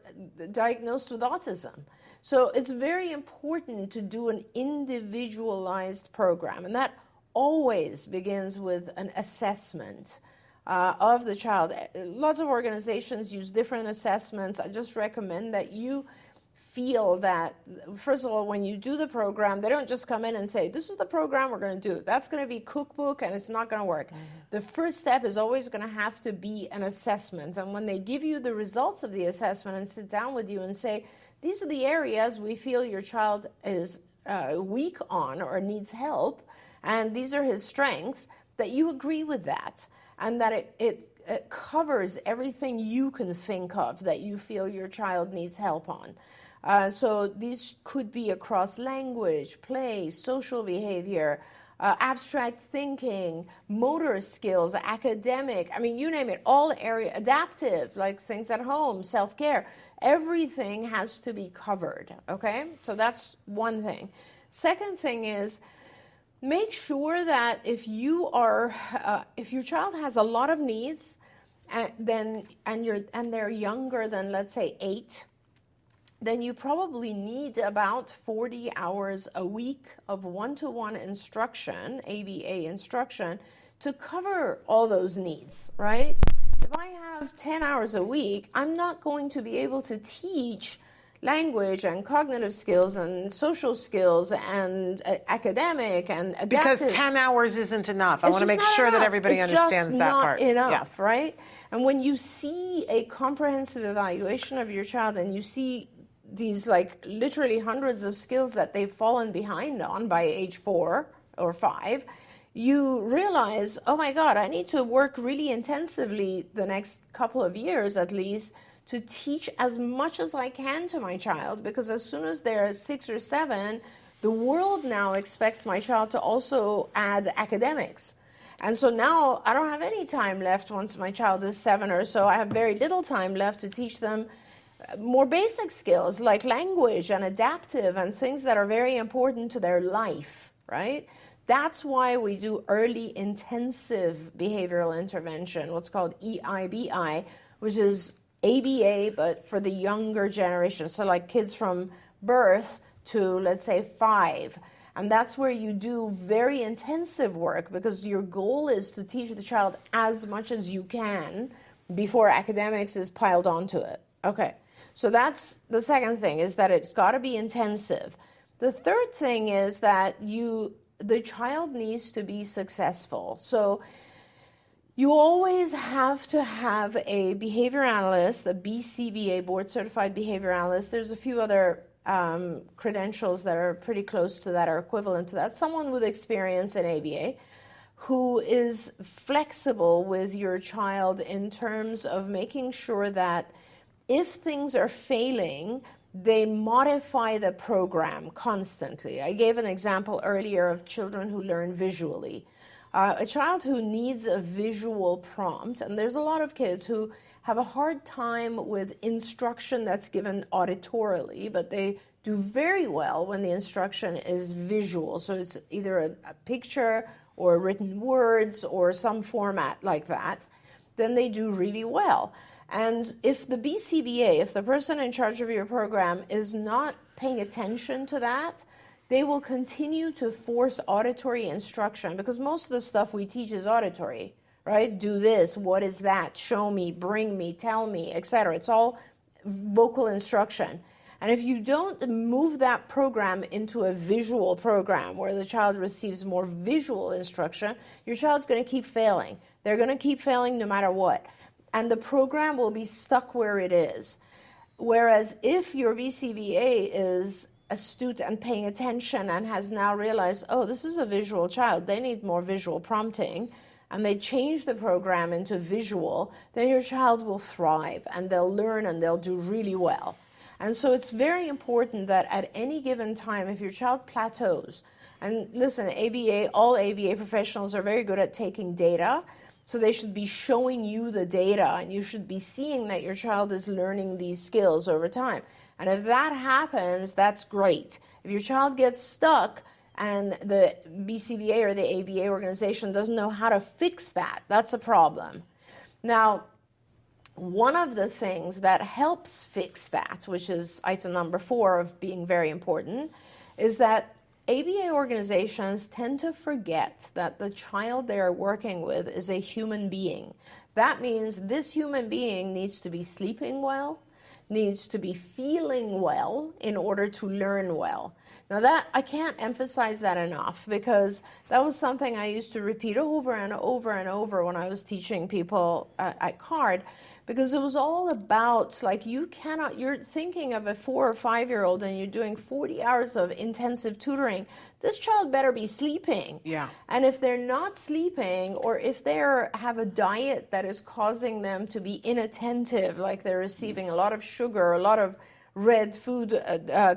diagnosed with autism. So it's very important to do an individualized program, and that always begins with an assessment of the child. Lots of organizations use different assessments. I just recommend that you feel that, first of all, when you do the program, they don't just come in and say, this is the program we're going to do. That's going to be cookbook, and it's not going to work. The first step is always going to have to be an assessment. And when they give you the results of the assessment and sit down with you and say, these are the areas we feel your child is weak on or needs help, and these are his strengths, that you agree with that, and that it covers everything you can think of that you feel your child needs help on. So these could be across language, play, social behavior, abstract thinking, motor skills, academic, I mean, you name it, all area, adaptive, like things at home, self-care, everything has to be covered, okay? So that's one thing. Second thing is, make sure that if you are, if your child has a lot of needs, and they're younger than, let's say, 8, then you probably need about 40 hours a week of one-to-one instruction, ABA instruction, to cover all those needs, right? If I have 10 hours a week, I'm not going to be able to teach language and cognitive skills and social skills and academic and adaptive. Because 10 hours isn't enough. I want to make sure that everybody understands that part. It's just not enough, right? And when you see a comprehensive evaluation of your child and you see these like literally hundreds of skills that they've fallen behind on by age 4 or 5, you realize, oh my God, I need to work really intensively the next couple of years at least to teach as much as I can to my child, because as soon as they're 6 or 7, the world now expects my child to also add academics. And so now I don't have any time left once my child is 7 or so. I have very little time left to teach them more basic skills like language and adaptive and things that are very important to their life, right? That's why we do early intensive behavioral intervention, what's called EIBI, which is ABA, but for the younger generation. So like kids from birth to, let's say, 5. And that's where you do very intensive work, because your goal is to teach the child as much as you can before academics is piled onto it. Okay. So that's the second thing, is that it's got to be intensive. The third thing is that the child needs to be successful. So you always have to have a behavior analyst, a BCBA, board certified behavior analyst. There's a few other credentials that are pretty close to that or equivalent to that. Someone with experience in ABA who is flexible with your child in terms of making sure that if things are failing, they modify the program constantly. I gave an example earlier of children who learn visually. A child who needs a visual prompt, and there's a lot of kids who have a hard time with instruction that's given auditorily, but they do very well when the instruction is visual. So it's either a picture or written words or some format like that, then they do really well. And if the BCBA, if the person in charge of your program is not paying attention to that, they will continue to force auditory instruction, because most of the stuff we teach is auditory, right? Do this, what is that, show me, bring me, tell me, etc. It's all vocal instruction. And if you don't move that program into a visual program where the child receives more visual instruction, your child's going to keep failing. They're going to keep failing no matter what. And the program will be stuck where it is. Whereas if your BCBA is astute and paying attention and has now realized, oh, this is a visual child, they need more visual prompting, and they change the program into visual, then your child will thrive and they'll learn and they'll do really well. And so it's very important that at any given time, if your child plateaus, and listen, ABA, all ABA professionals are very good at taking data, so they should be showing you the data, and you should be seeing that your child is learning these skills over time. And if that happens, that's great. If your child gets stuck and the BCBA or the ABA organization doesn't know how to fix that, that's a problem. Now, one of the things that helps fix that, which is item number 4 of being very important, is that ABA organizations tend to forget that the child they are working with is a human being. That means this human being needs to be sleeping well, needs to be feeling well in order to learn well. Now that, I can't emphasize that enough, because that was something I used to repeat over and over and over when I was teaching people at CARD, because it was all about, like, you're thinking of a 4 or 5-year-old and you're doing 40 hours of intensive tutoring. This child better be sleeping. Yeah. And if they're not sleeping, or if they have a diet that is causing them to be inattentive, like they're receiving a lot of sugar, a lot of red food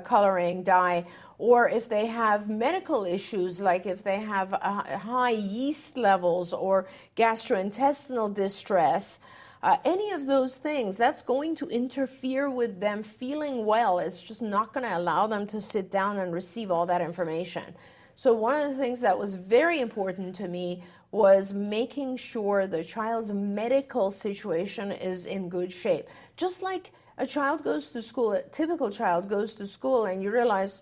coloring dye, or if they have medical issues, like if they have high yeast levels or gastrointestinal distress, any of those things, that's going to interfere with them feeling well. It's just not going to allow them to sit down and receive all that information. So one of the things that was very important to me was making sure the child's medical situation is in good shape. Just like a child goes to school, a typical child goes to school, and you realize,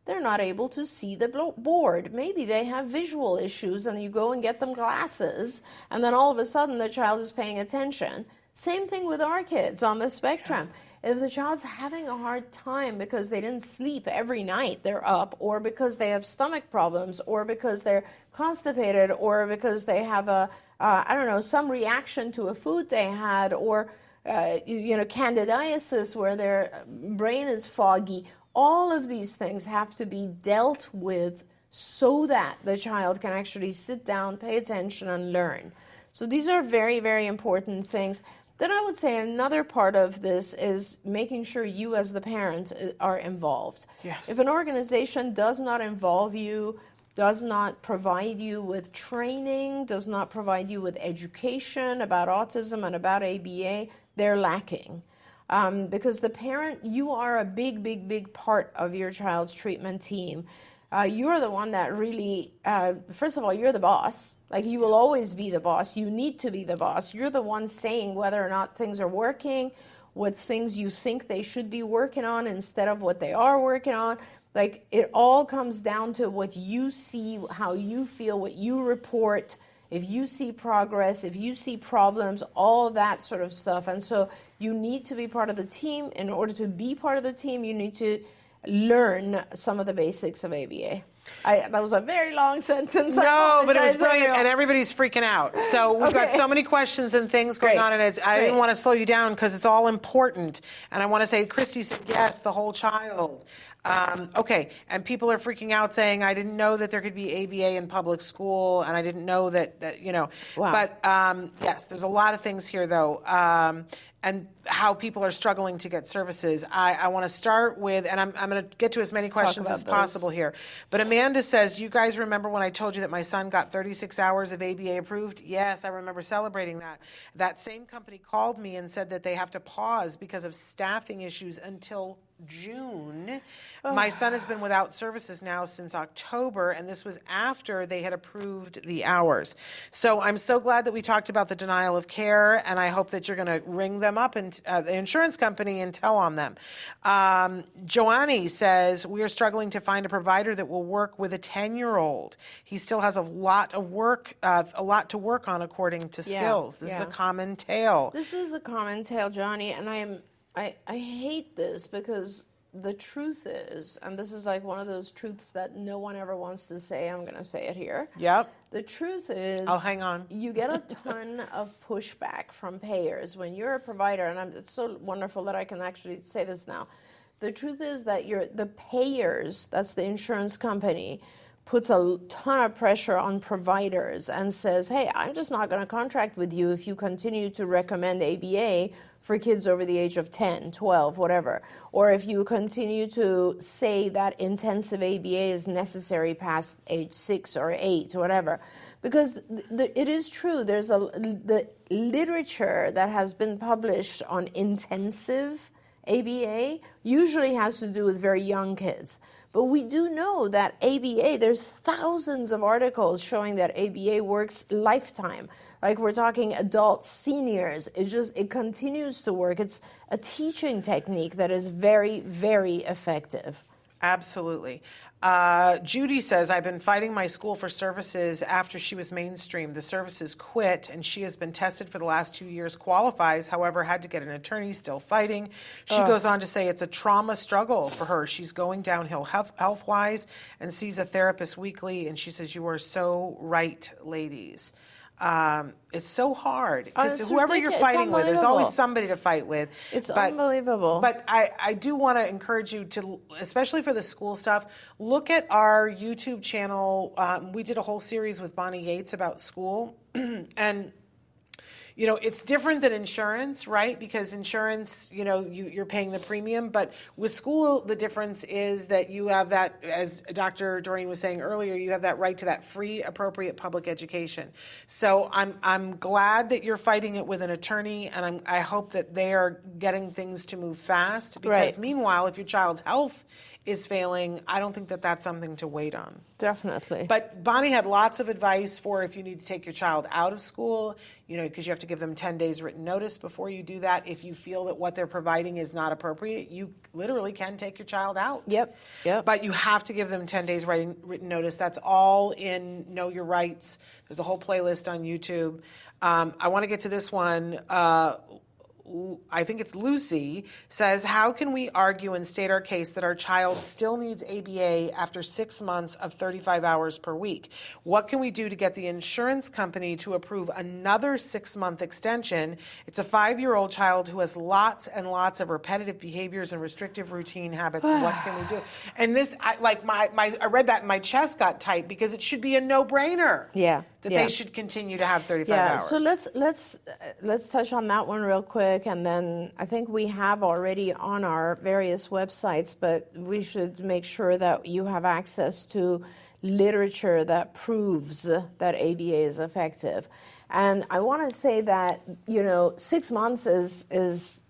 they're not able to see the board. Maybe they have visual issues, and you go and get them glasses, and then all of a sudden the child is paying attention. Same thing with our kids on the spectrum. If the child's having a hard time because they didn't sleep every night they're up, or because they have stomach problems, or because they're constipated, or because they have some reaction to a food they had, or candidiasis where their brain is foggy, all of these things have to be dealt with so that the child can actually sit down, pay attention, and learn. So these are very, very important things. Then I would say another part of this is making sure you as the parent are involved. Yes. If an organization does not involve you, does not provide you with training, does not provide you with education about autism and about ABA, they're lacking. Because the parent, you are a big, big, big part of your child's treatment team. You're the one that really, first of all, you're the boss. Like, you will always be the boss. You need to be the boss. You're the one saying whether or not things are working, what things you think they should be working on instead of what they are working on. Like, it all comes down to what you see, how you feel, what you report, if you see progress, if you see problems, all that sort of stuff. And so you need to be part of the team. In order to be part of the team, you need to learn some of the basics of ABA. That was a very long sentence. No, but it was brilliant, and everybody's freaking out. So we've got so many questions and things going on, and I didn't want to slow you down because it's all important. And I want to say, Christy said yes, the whole child. Okay, and people are freaking out saying, I didn't know that there could be ABA in public school, and I didn't know that you know. Wow. But yes, there's a lot of things here, though. And how people are struggling to get services. I want to start with, and I'm going to get to as many questions as possible here. But Amanda says, you guys remember when I told you that my son got 36 hours of ABA approved? Yes, I remember celebrating that. That same company called me and said that they have to pause because of staffing issues until June. My son has been without services now since October, and this was after they had approved the hours. So I'm so glad that we talked about the denial of care, and I hope that you're going to ring them up, and the insurance company, and tell on them. Joannie says, we are struggling to find a provider that will work with a 10-year-old. He still has a lot to work on according to skills. This is a common tale. This is a common tale, Johnny, and I hate this because the truth is, and this is like one of those truths that no one ever wants to say, I'm going to say it here. Yep. The truth is, hang on. You get a ton of pushback from payers when you're a provider, and it's so wonderful that I can actually say this now. The truth is that the payers, that's the insurance company, puts a ton of pressure on providers and says, hey, I'm just not going to contract with you if you continue to recommend ABA for kids over the age of 10, 12, whatever. Or if you continue to say that intensive ABA is necessary past age 6 or 8, whatever. Because it is true, there's the literature that has been published on intensive ABA usually has to do with very young kids. But we do know that ABA, there's thousands of articles showing that ABA works lifetime. Like, we're talking adults, seniors. It continues to work. It's a teaching technique that is very, very effective. Absolutely. Judy says, I've been fighting my school for services after she was mainstream. The services quit, and she has been tested for the last 2 years, qualifies, however, had to get an attorney, still fighting. She goes on to say it's a trauma struggle for her. She's going downhill health-wise and sees a therapist weekly, and she says, you are so right, ladies. It's so hard because whoever you're fighting with, there's always somebody to fight with. It's unbelievable. But I do want to encourage you to, especially for the school stuff, look at our YouTube channel. We did a whole series with Bonnie Yates about school, and it's different than insurance, right? Because insurance, you're paying the premium. But with school, the difference is that you have that, as Dr. Doreen was saying earlier, you have that right to that free, appropriate public education. So I'm glad that you're fighting it with an attorney, and I hope that they are getting things to move fast. Because meanwhile, if your child's health is failing, I don't think that that's something to wait on. Definitely. But Bonnie had lots of advice for if you need to take your child out of school, because you have to give them 10 days written notice before you do that. If you feel that what they're providing is not appropriate, you literally can take your child out. Yep. But you have to give them 10 days written notice. That's all in Know Your Rights. There's a whole playlist on YouTube. I want to get to this one. I think it's Lucy, says, how can we argue and state our case that our child still needs ABA after 6 months of 35 hours per week? What can we do to get the insurance company to approve another 6-month extension? It's a 5-year-old child who has lots and lots of repetitive behaviors and restrictive routine habits. What can we do? And this, I read that and my chest got tight because it should be a no-brainer. That they should continue to have 35 hours. So let's touch on that one real quick, and then I think we have already on our various websites, but we should make sure that you have access to literature that proves that ABA is effective. And I want to say that 6 months is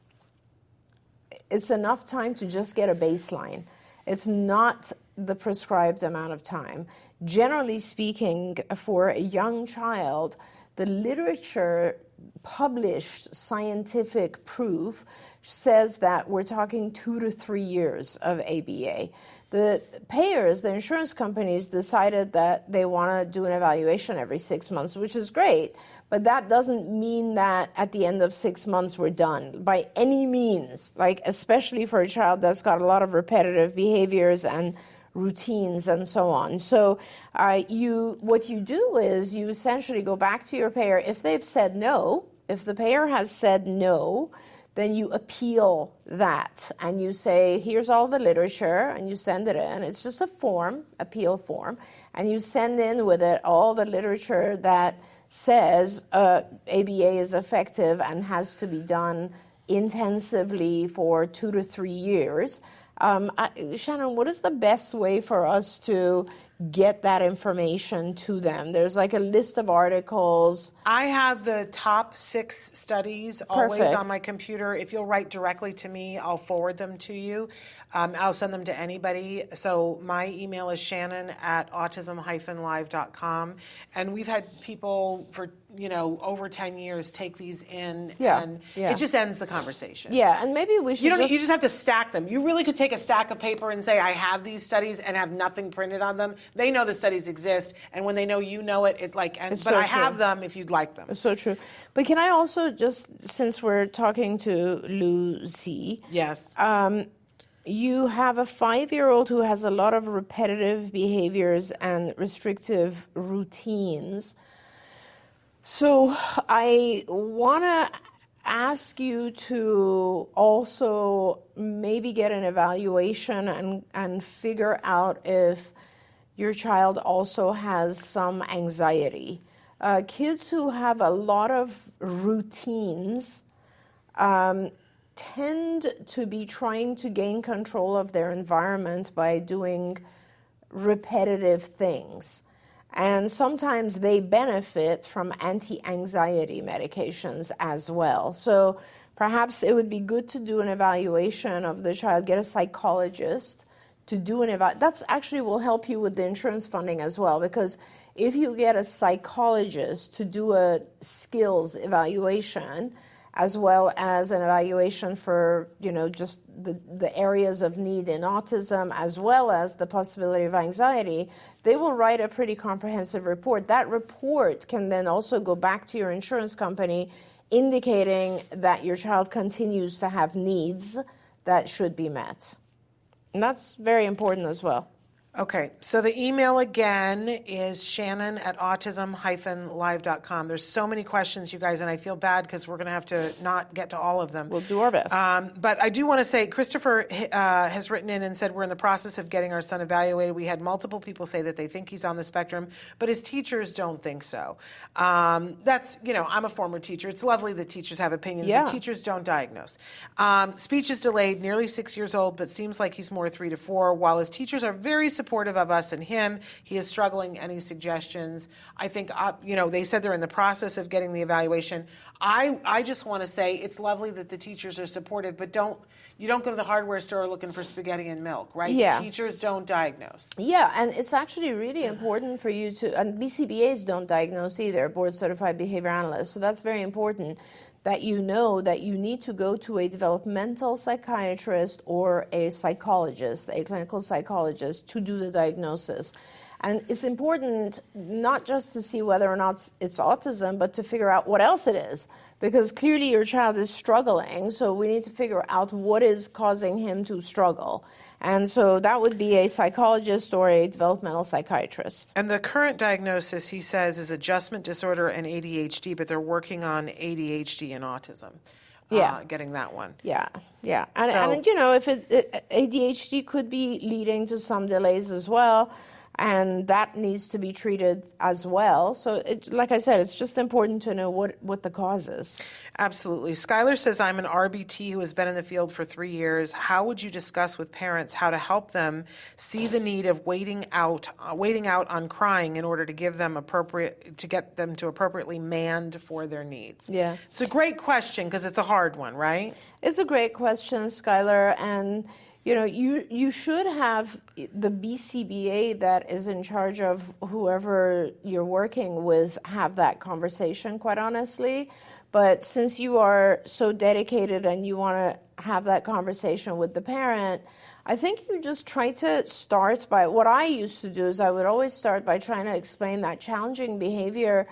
it's enough time to just get a baseline. It's not the prescribed amount of time. Generally speaking, for a young child, the literature published scientific proof says that we're talking 2 to 3 years of ABA. The payers, the insurance companies, decided that they want to do an evaluation every 6 months, which is great, but that doesn't mean that at the end of 6 months we're done by any means, especially for a child that's got a lot of repetitive behaviors and routines and so on. So what you do is you essentially go back to your payer. If they've said no, if the payer has said no, then you appeal that and you say, here's all the literature, and you send it in. It's just a form, appeal form, and you send in with it all the literature that says ABA is effective and has to be done intensively for 2 to 3 years. Shannon, what is the best way for us to get that information to them? There's a list of articles. I have the top 6 studies always on my computer. If you'll write directly to me, I'll forward them to you. I'll send them to anybody. So my email is shannon@autism-live.com. And we've had people for, over 10 years take these in. And it just ends the conversation. Yeah, and maybe we should you just have to stack them. You really could take a stack of paper and say, I have these studies, and have nothing printed on them. They know the studies exist, and when they know you know it, I have them if you'd like them. It's so true. But can I also since we're talking to Lucy. Yes. You have a 5-year-old who has a lot of repetitive behaviors and restrictive routines. So I want to ask you to also maybe get an evaluation and figure out if your child also has some anxiety. Kids who have a lot of routines tend to be trying to gain control of their environment by doing repetitive things. And sometimes they benefit from anti-anxiety medications as well. So perhaps it would be good to do an evaluation of the child, get a psychologist to do an evaluation. That's actually will help you with the insurance funding as well, because if you get a psychologist to do a skills evaluation, as well as an evaluation for, just the areas of need in autism, as well as the possibility of anxiety, they will write a pretty comprehensive report. That report can then also go back to your insurance company, indicating that your child continues to have needs that should be met. And that's very important as well. Okay, so the email again is shannon@autism-live.com. There's so many questions, you guys, and I feel bad because we're going to have to not get to all of them. We'll do our best. But I do want to say, Christopher has written in and said, we're in the process of getting our son evaluated. We had multiple people say that they think he's on the spectrum, but his teachers don't think so. That's, I'm a former teacher. It's lovely that teachers have opinions, but teachers don't diagnose. Speech is delayed, nearly 6 years old, but seems like he's more 3 to 4. While his teachers are very supportive of us and him, he is struggling. Any suggestions? I think, they said they're in the process of getting the evaluation. I just want to say it's lovely that the teachers are supportive, but you don't go to the hardware store looking for spaghetti and milk, right? Yeah. Teachers don't diagnose. Yeah, and it's actually really important for you to, and BCBAs don't diagnose either, board certified behavior analysts. So that's very important that you know that you need to go to a developmental psychiatrist or a psychologist, a clinical psychologist, to do the diagnosis. And it's important not just to see whether or not it's autism, but to figure out what else it is. Because clearly your child is struggling, so we need to figure out what is causing him to struggle. And so that would be a psychologist or a developmental psychiatrist. And the current diagnosis, he says, is adjustment disorder and ADHD, but they're working on ADHD and autism. Getting that one. Yeah. And if ADHD could be leading to some delays as well, and that needs to be treated as well. So, like I said, it's just important to know what the cause is. Absolutely. Skylar says, I'm an RBT who has been in the field for 3 years. How would you discuss with parents how to help them see the need of waiting out on crying in order to get them to appropriately manned for their needs? Yeah. It's a great question because it's a hard one, right? It's a great question, Skylar, and you should have the BCBA that is in charge of whoever you're working with have that conversation, quite honestly. But since you are so dedicated and you want to have that conversation with the parent, I think you just try to start by, what I used to do is I would always start by trying to explain that challenging behavior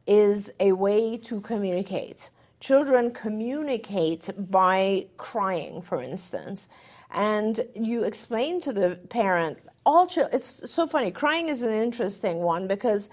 is a way to communicate. Children communicate by crying, for instance. And you explain to the parent, it's so funny, crying is an interesting one because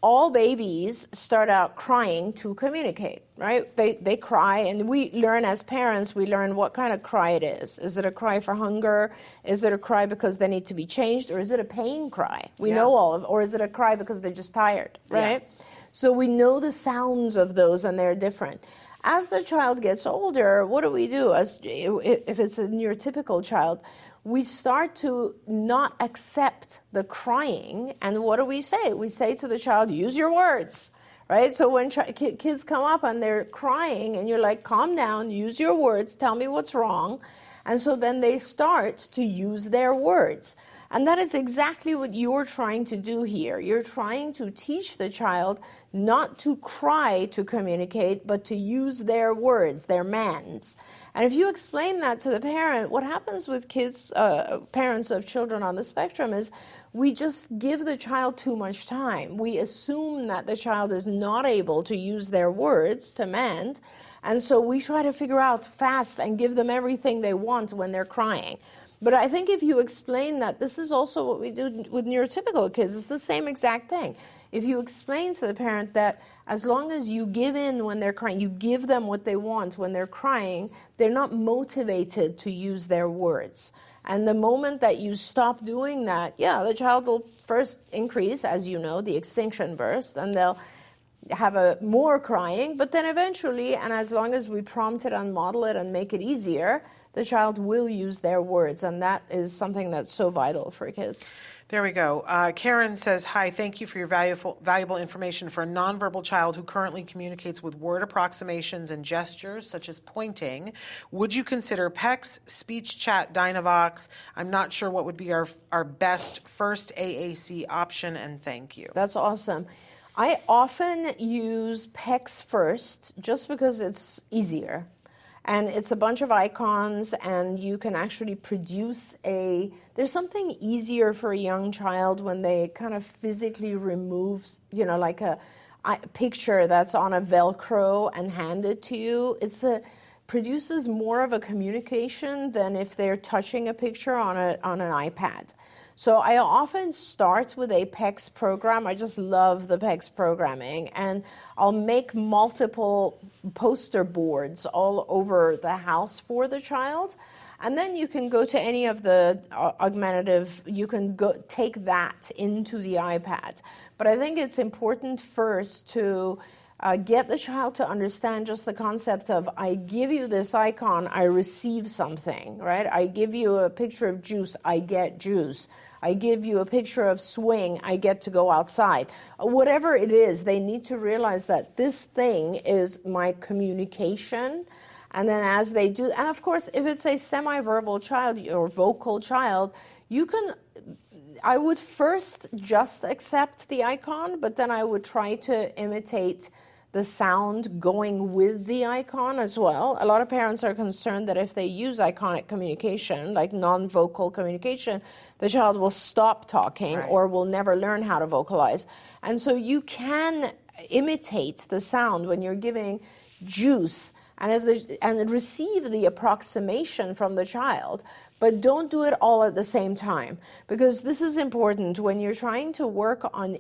all babies start out crying to communicate, right? They cry, and we learn as parents, what kind of cry it is. Is it a cry for hunger? Is it a cry because they need to be changed? Or is it a pain cry? We know or is it a cry because they're just tired, right? Yeah. So we know the sounds of those and they're different. As the child gets older, what do we do? If it's a neurotypical child, we start to not accept the crying. And what do we say? We say to the child, use your words, right? So when kids come up and they're crying and you're like, calm down, use your words, tell me what's wrong. And so then they start to use their words. And that is exactly what you're trying to do here. You're trying to teach the child not to cry to communicate, but to use their words, their mans. And if you explain that to the parent, what happens with kids, parents of children on the spectrum is we just give the child too much time. We assume that the child is not able to use their words to mend, and so we try to figure out fast and give them everything they want when they're crying. But I think if you explain that, this is also what we do with neurotypical kids, it's the same exact thing. If you explain to the parent that as long as you give in when they're crying, you give them what they want when they're crying, they're not motivated to use their words. And the moment that you stop doing that, the child will first increase, as you know, the extinction burst, and they'll have more crying, but then eventually, and as long as we prompt it and model it and make it easier, the child will use their words, and that is something that's so vital for kids. There we go. Karen says, hi, thank you for your valuable information. For a nonverbal child who currently communicates with word approximations and gestures, such as pointing, would you consider PECS, Speech Chat, Dynavox? I'm not sure what would be our best first AAC option, and thank you. That's awesome. I often use PECS first just because it's easier. And it's a bunch of icons, and you can actually produce there's something easier for a young child when they kind of physically remove, like a picture that's on a Velcro and hand it to you. Produces more of a communication than if they're touching a picture on an iPad. So I often start with a PECS program. I just love the PECS programming. And I'll make multiple poster boards all over the house for the child. And then you can go to any of the augmentative, you can go take that into the iPad. But I think it's important first to get the child to understand just the concept of, I give you this icon, I receive something, right? I give you a picture of juice, I get juice. I give you a picture of swing, I get to go outside. Whatever it is, they need to realize that this thing is my communication. And then as they do, and of course, if it's a semi-verbal child or vocal child, I would first just accept the icon, but then I would try to imitate the sound going with the icon as well. A lot of parents are concerned that if they use iconic communication, like non-vocal communication, the child will stop talking or will never learn how to vocalize. And so you can imitate the sound when you're giving juice and receive the approximation from the child, but don't do it all at the same time, because this is important. When you're trying to work on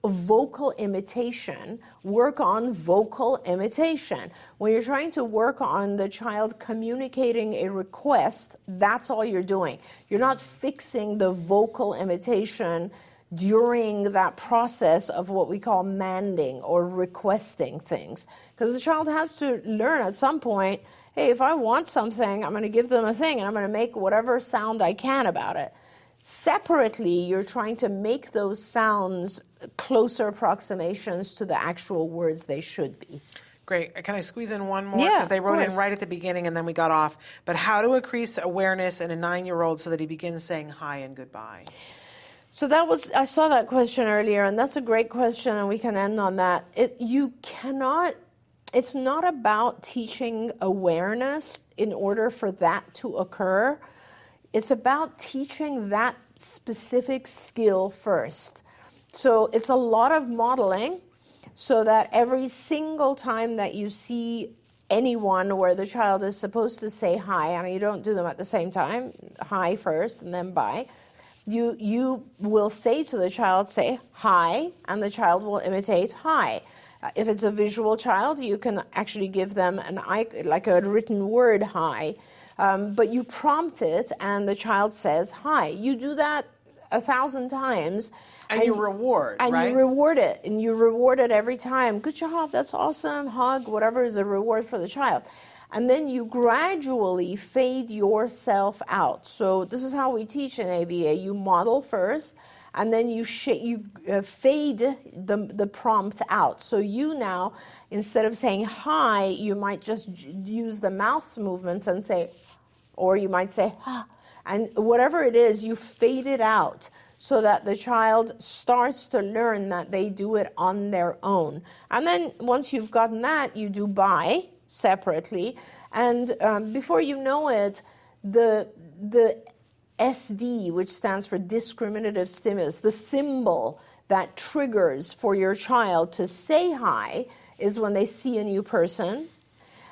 vocal imitation, work on vocal imitation. When you're trying to work on the child communicating a request, that's all you're doing. You're not fixing the vocal imitation during that process of what we call manding or requesting things. Because the child has to learn at some point, hey, if I want something, I'm going to give them a thing and I'm going to make whatever sound I can about it. Separately, you're trying to make those sounds closer approximations to the actual words they should be. Great. Can I squeeze in one more? Because they wrote in right at the beginning and then we got off. But how to increase awareness in a 9-year-old so that he begins saying hi and goodbye? So I saw that question earlier, and that's a great question, and we can end on that. It's not about teaching awareness in order for that to occur. It's about teaching that specific skill first. So it's a lot of modeling so that every single time that you see anyone where the child is supposed to say hi, and you don't do them at the same time, hi first and then bye, you will say to the child, say hi, and the child will imitate hi. If it's a visual child, you can actually give them like a written word hi. But you prompt it and the child says hi. You do that 1,000 times. And you reward, right? And you reward it. And you reward it every time. Good job, that's awesome, hug, whatever is a reward for the child. And then you gradually fade yourself out. So this is how we teach in ABA. You model first, and then you fade the prompt out. So you now, instead of saying hi, you might just use the mouth movements and say, or you might say, ha. And whatever it is, you fade it out so that the child starts to learn that they do it on their own. And then once you've gotten that, you do bye separately. And before you know it, the SD, which stands for discriminative stimulus, the symbol that triggers for your child to say hi is when they see a new person.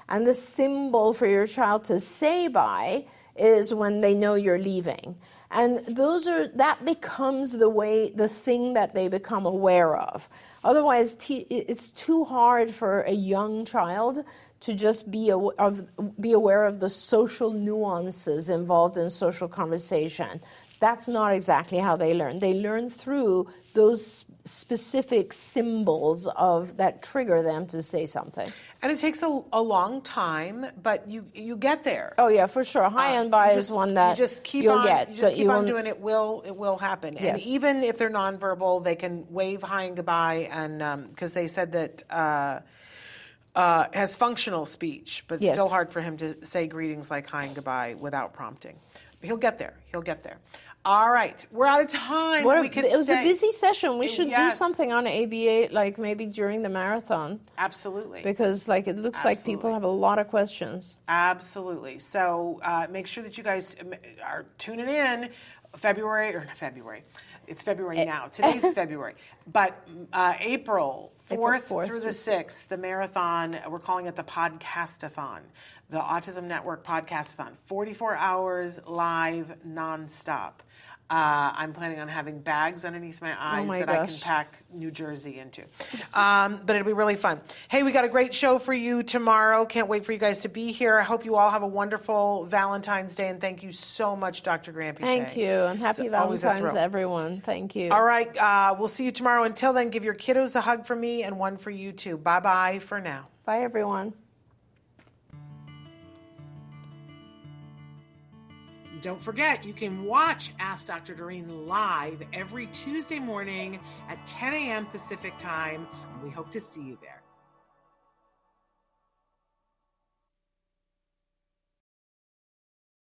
And the symbol for your child to say bye is when they know you're leaving. And that becomes the thing that they become aware of. Otherwise, it's too hard for a young child to just be aware of the social nuances involved in social conversation. That's not exactly how they learn. They learn through those specific symbols that trigger them to say something. And it takes a long time, but you get there. Oh yeah, for sure. Hi and bye is one that you just keep you'll on, get. You just keep on doing it. It will happen. Yes. And even if they're nonverbal, they can wave hi and goodbye, and because they said that has functional speech, but it's still hard for him to say greetings like hi and goodbye without prompting. He'll get there. All right, we're out of time. It was a busy session. We should do something on ABA, like maybe during the marathon. Absolutely. Because it looks like people have a lot of questions. Absolutely. So make sure that you guys are tuning in. It's February now. Today's February. But April 4th through the 6th, the marathon, we're calling it the Podcastathon, the Autism Network Podcastathon, 44 hours live nonstop. I'm planning on having bags underneath my eyes I can pack New Jersey into. But it'll be really fun. Hey, we got a great show for you tomorrow. Can't wait for you guys to be here. I hope you all have a wonderful Valentine's Day, and thank you so much, Dr. Granpeesheh. Thank you, and happy Valentine's, everyone. Thank you. All right, we'll see you tomorrow. Until then, give your kiddos a hug from me and one for you too. Bye-bye for now. Bye, everyone. Don't forget, you can watch Ask Dr. Doreen live every Tuesday morning at 10 a.m. Pacific time. We hope to see you there.